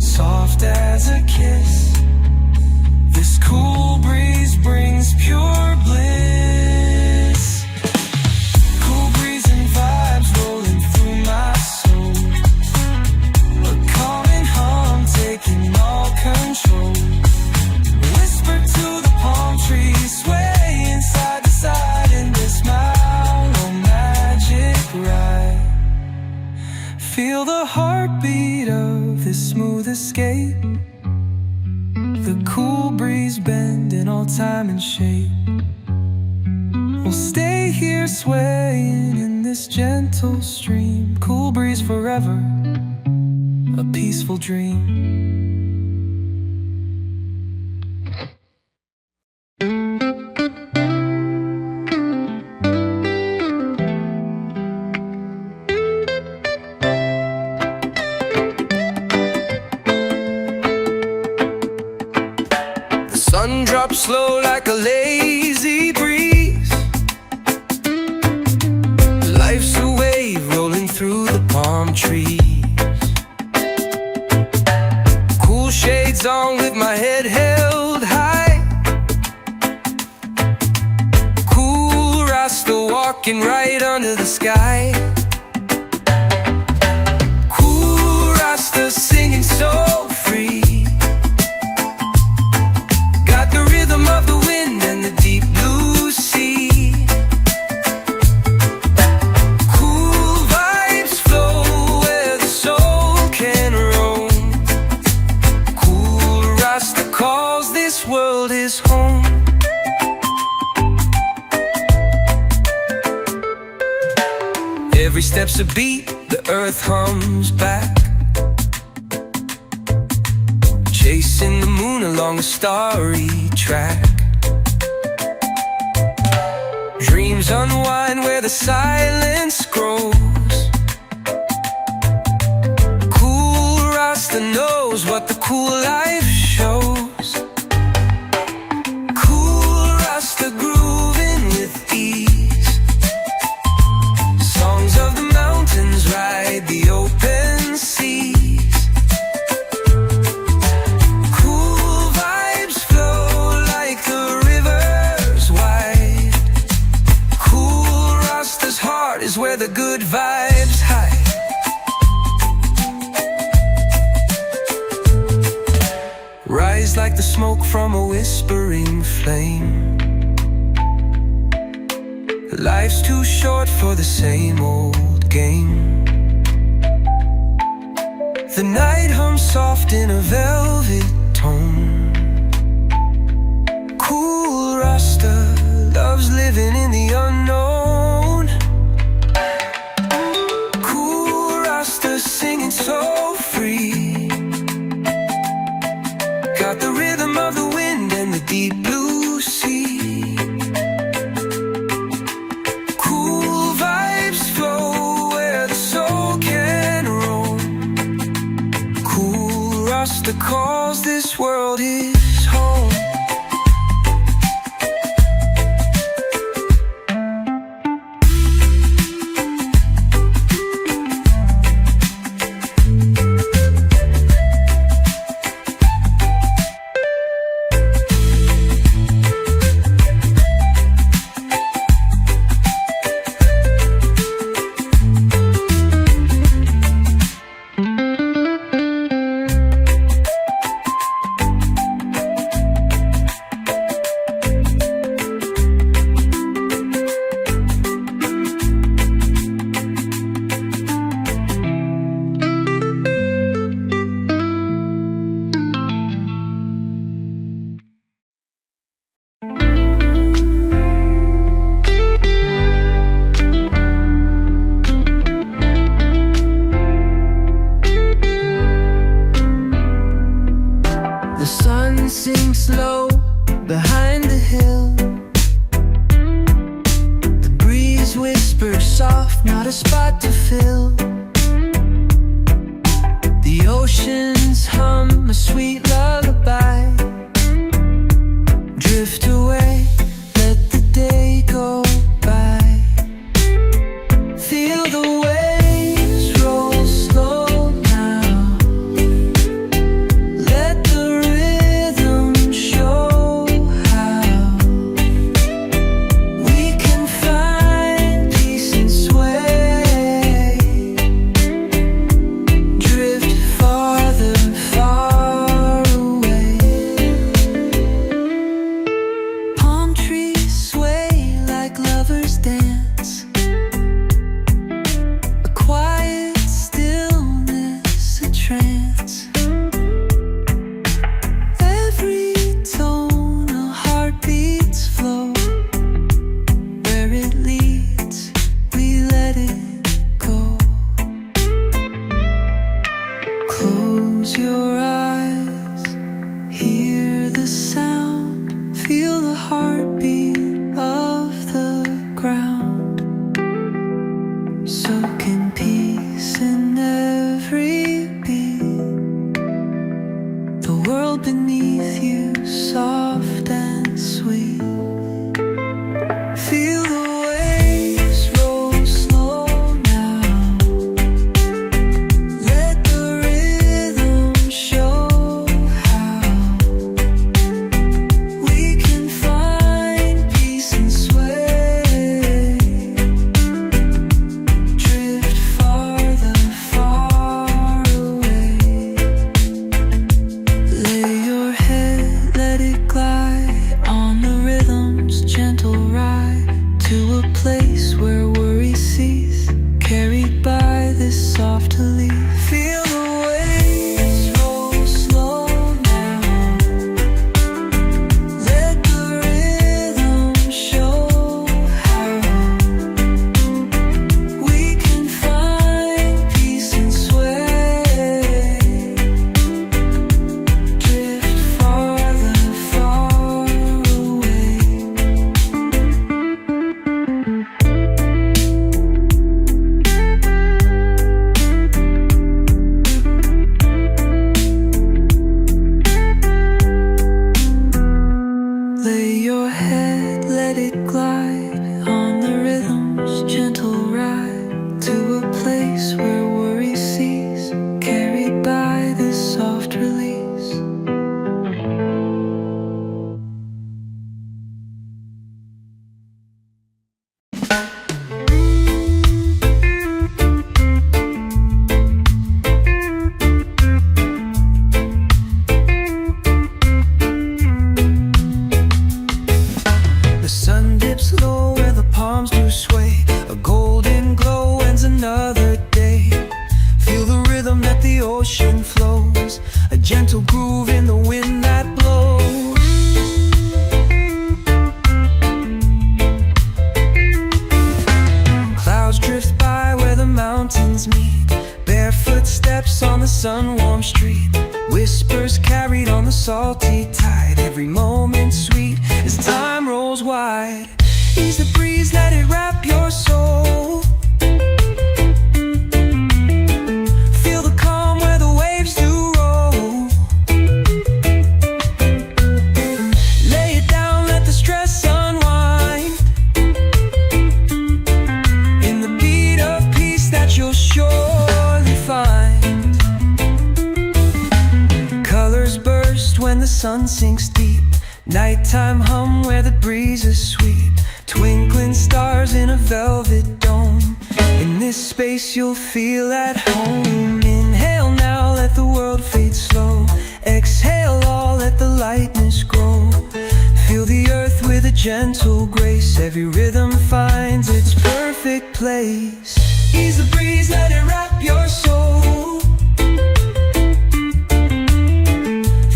soft as a kiss. This cool breeze brings pure bliss. Cool breeze and vibes rolling through my soul. A calming hum taking all control. Whisper to the palm trees swaying side to side in this mellow magic ride. Feel the heartbeat of this smooth escape. The cool breeze bending all time and shape. We'll stay here swaying in this gentle stream. Cool breeze forever, a peaceful dream. Sun drops slow like a lazy breeze. Life's a wave rolling through the palm trees. Cool shades on with my head held high. Cool Rasta walking right under the sky. Cool Rasta singing so free. Of the wind and the deep blue sea. Cool vibes flow where the soul can roam. Cool Rasta calls this world his home. Every step's a beat, the earth hums back. Chasing the moon along a starry track. Dreams unwind where the silence grows. Cool Rasta knows what the cool life shows. Cool Rasta grooving with ease. Songs of the mountains ride the open seas. Is where the good vibes hide. Rise like the smoke from a whispering flame. Life's too short for the same old game. The night hums soft in a velvet tone. deep blue sea. Cool vibes flow where the soul can roam. Cool Rasta calls this world his home. The sun sinks low behind the hill. The breeze whispers soft, not a spot to fill. The oceans hum a sweet lullaby. Drift away, let the day go by. Feel the waves roll slow now. Let the rhythm show how we can find peace and sway. Drift farther, far away. Palm trees sway like lovers dance. A quiet stillness, a trance. Every tone, a heartbeats flow. Where it leads, we let it go. Close your eyes, hear the sound, feel the heartbeat of the ground. Soak in peace in every beat. The world beneath you, soft and sweet. Feel the waves roll slow now. Let the rhythm show how we can find peace and sway. Drift farther, far away. Lay your head, let it glide on the rhythm's gentle ride to a place where worries cease, carried by this soft relief. Feel the waves roll slow now. Let the rhythm show how we can find peace and sway. Drift farther, far away. Lay your head, let it glide on the rhythm's gentle ride to a place where worries cease, carried by this soft release. The sun dips low where the palms do sway. A golden glow ends another day. Feel the rhythm that the ocean flows. A gentle groove in the wind that blows. Clouds drift by where the mountains meet. Barefoot steps on the sun-warmed street. Whispers carried on the salty tide. every moment sweet as time rolls wide. Ease the breeze, let it wrap your soul. Feel the calm where the waves do roll. Lay it down, let the stress unwind. In the beat of peace that you'll surely find. Colors burst when the sun sinks deep. Nighttime hum where the breeze is sweet. Twinkling stars in a velvet dome. In this space you'll feel at home. Inhale now, let the world fade slow. Exhale all, let the lightness grow. Feel the earth with a gentle grace. Every rhythm finds its perfect place. Ease the breeze, let it wrap your soul.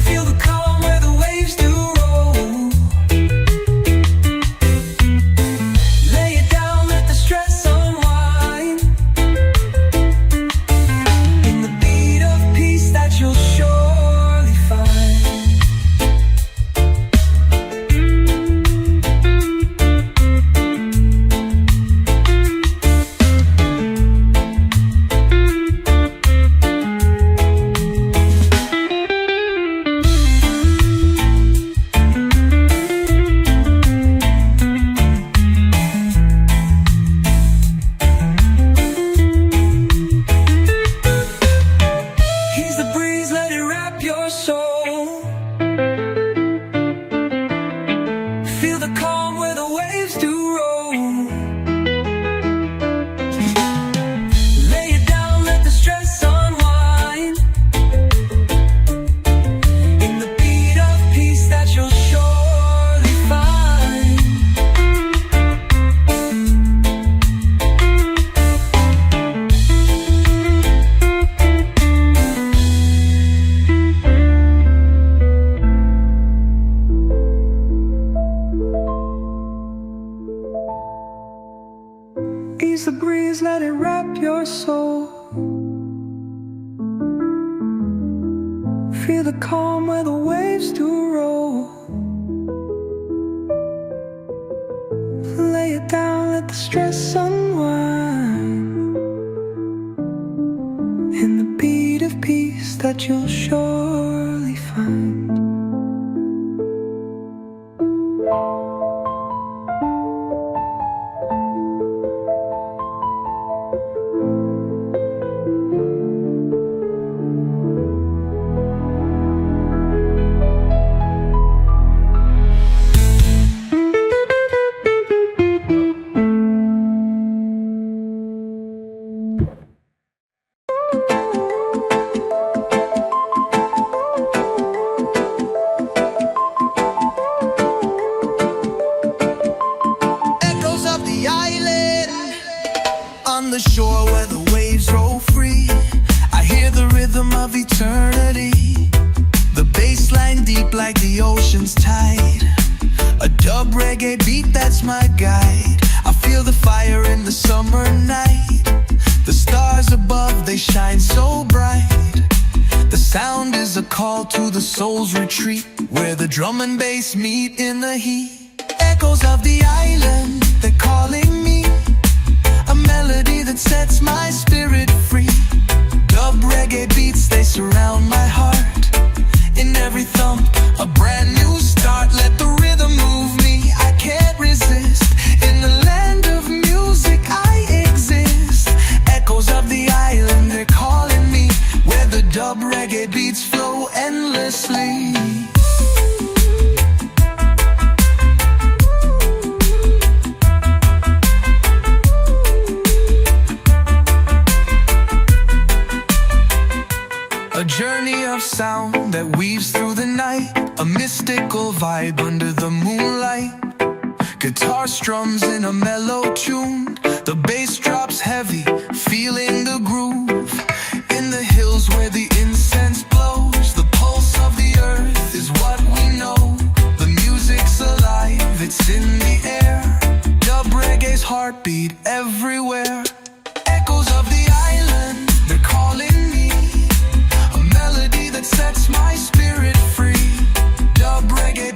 Feel the calm where the waves do roll. Lay it down, let the stress unwind. In the beat of peace that you'll surely find. Ease the breeze, let it wrap your soul. Feel the calm where the waves do roll. Lay it down, let the stress unwind. In the beat of peace that you'll surely find. Ease the breeze, let it wrap your soul. Feel the calm where the waves do roll. Lay it down, let the stress unwind. In the beat of peace that you'll surely find. Echoes of the island, on the shore where the waves roll free. I hear the rhythm of eternity, the bass line deep like the ocean's tide. A dub reggae beat that's my guide. I feel the fire in the summer night. The stars above, they shine so bright. The sound is a call to the soul's retreat, where the drum and bass meet in the heat. Echoes of the island, they're calling me. A melody that sets my spirit free. Dub reggae beats, they surround my heart. In every thump, a brand new start. Let the rhythm move me, I can't resist. In the land of music I exist. Echoes of the island, they're calling me, where the dub reggae beats flow endlessly. A journey of sound that weaves through the night. A mystical vibe under the moonlight. Guitar strums in a mellow tune. The bass drops heavy, feeling the groove. In the hills where the incense blows, the pulse of the earth is what we know. The music's alive, it's in the air. Dub reggae's heartbeat everywhere. Echoes of the island, they're calling me. A melody that sets my spirit free. Dub reggae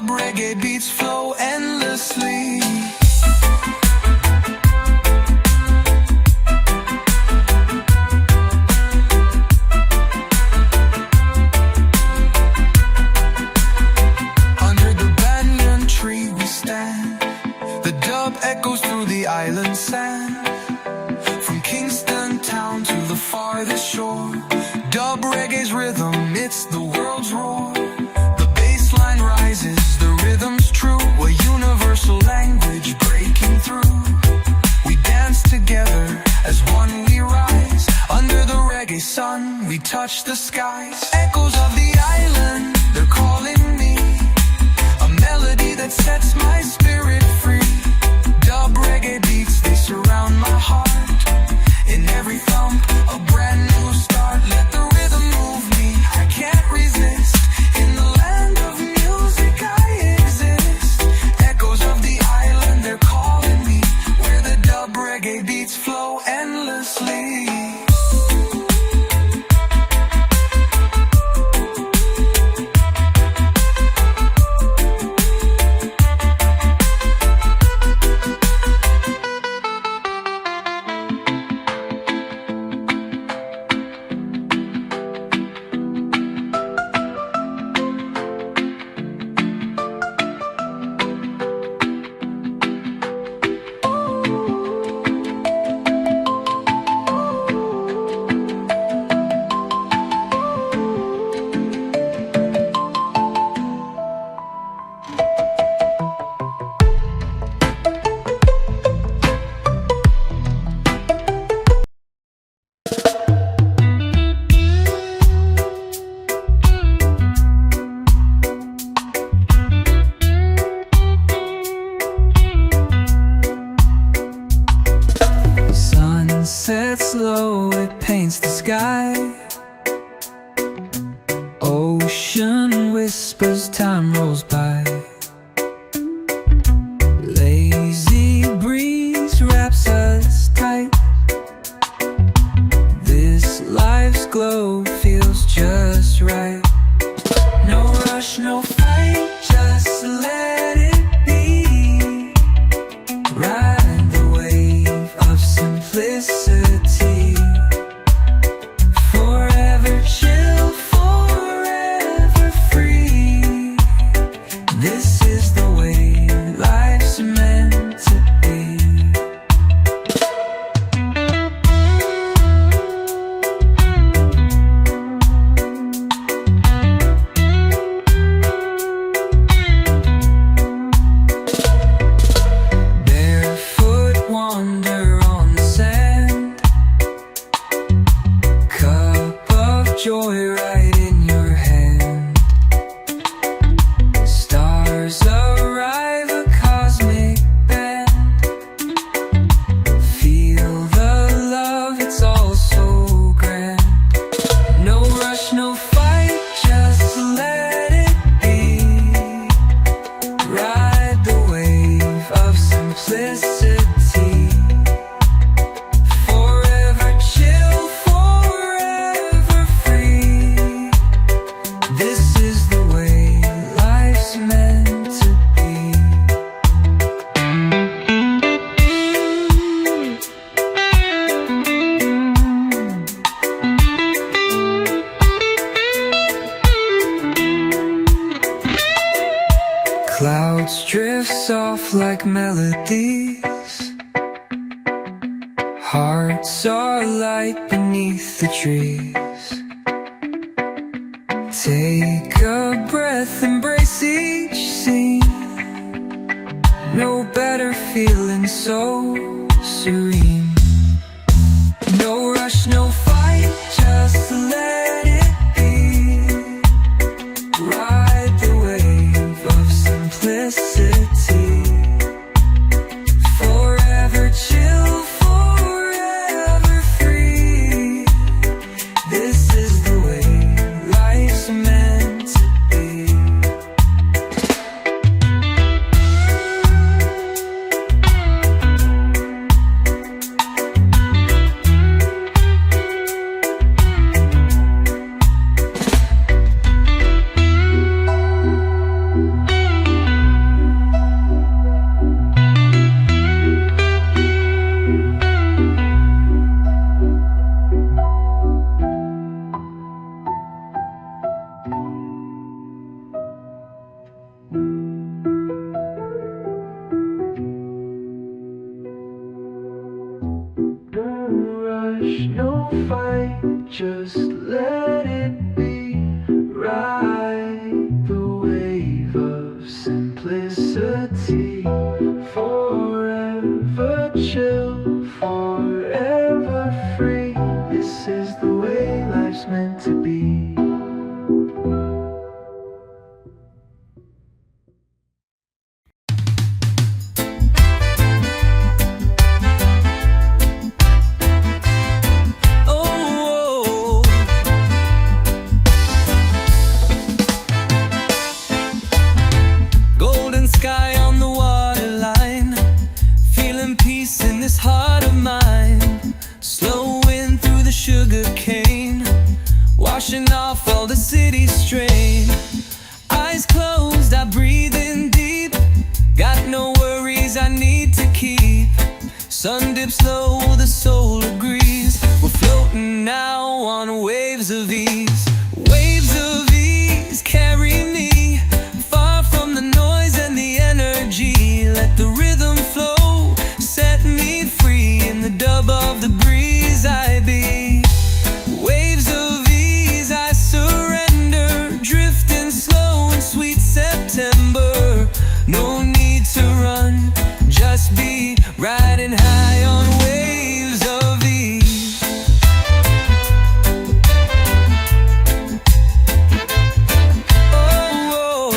Dub reggae beats flow endlessly. Under the banyan tree we stand. The dub echoes through the island sand. From Kingston town to the farthest shore, dub reggae's rhythm, it's the world's roar. The bass line rises, the rhythm's true, a universal language breaking through. We dance together, as one we rise. Under the reggae sun, we touch the skies. Echoes of the island, they're calling me. A melody that sets my spirit free. Dub reggae beats, they surround my heart. In every thump, a brand new start. Let the rhythm move me, I can't resist. In the land of music I exist. Echoes of the island, they're calling me. Where the dub reggae beats flow endlessly. Sets low, it paints the sky. Ocean whispers, time rolls by. Lazy breeze wraps us tight. This life's glow feels just right. No rush, no fight, just let it be. Ride the wave of simplicity. Forever chill, forever free. This is the way life's meant to be. Barefoot wander on the sand. Cup of joy right in your hand. Stars arrive, a cosmic band. Feel the love, it's all so grand. No rush, no fight, just let it be. Ride the wave of simplicity. Forever chill, forever free. This is the way life's meant to be. Clouds drift soft like melodies. Hearts are light beneath the trees. Take a breath, embrace each scene. No better feeling, so serene. No rush, no fight, just let it be. Ride the wave of simplicity. Forever chill, forever free. This is the way life's meant to be. just let it be. Ride the wave of simplicity. Forever chill, forever free. This is the way life's meant to be. Sky on the waterline, feeling peace in this heart of mine. Slow wind through the sugar cane, washing off all the city strain. Eyes closed, I breathe in deep. Got no worries I need to keep. Sun dips low, the soul agrees. We're floating now on waves of ease. Waves of ease carry me far from the noise and the energy. Let the rhythm flow, set me free. In the dub of the breeze I be. Waves of ease I surrender, drifting slow in sweet September. No need to run, just be riding high on waves of ease. Oh, oh.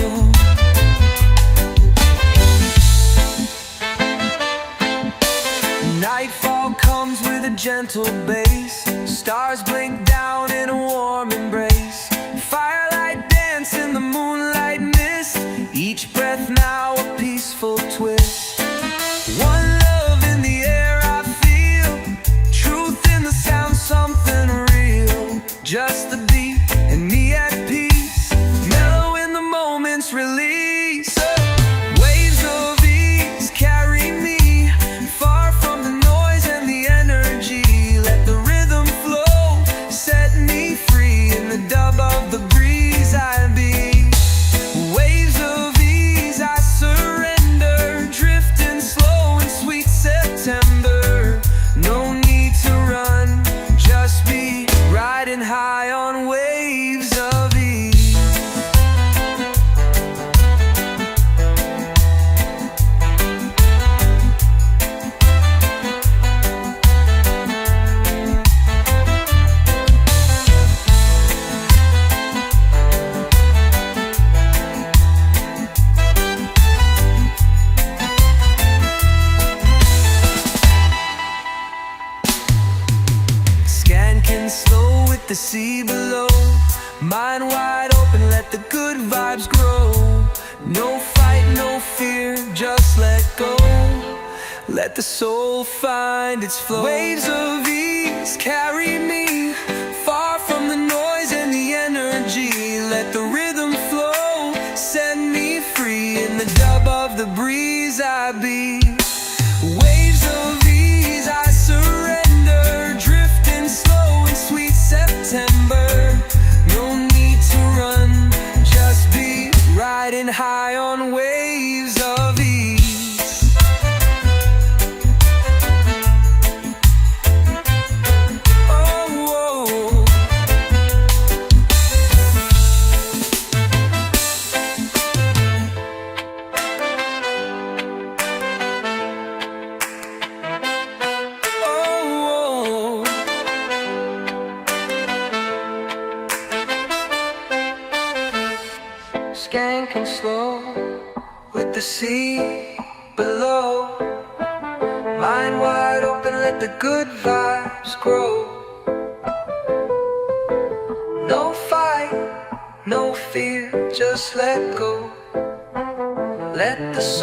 Nightfall comes with a gentle bass. Stars blink down in a warm embrace. Firelight dance in the moonlight mist. Each breath now a peaceful twist. One love in the air I feel. Truth in the sound, something real. Just the beat and me at peace. Mellow in the moment's release. Waves of ease carry me far from the noise and the energy. Let the rhythm flow, set me free. In the dub of the breeze I be. Waves of ease I surrender, drifting slow in sweet September. No need to run, just be riding high on waves of ease. Skanking slow with the sea below. Mind wide open, let the good vibes grow. No fight, no fear, just let go. Let the soul find its flow. Waves of ease carry me far from the noise and the energy. Let the rhythm flow, set me free. In the dub of the breeze I be. Waves of ease I surrender, drifting slow in sweet September. No need to run, just be riding high on waves of ease. Oh, oh. Oh, oh. Skanking slow with the sea below. Mind wide open, let the good vibes grow. No fight, no fear, just let go. Let the soul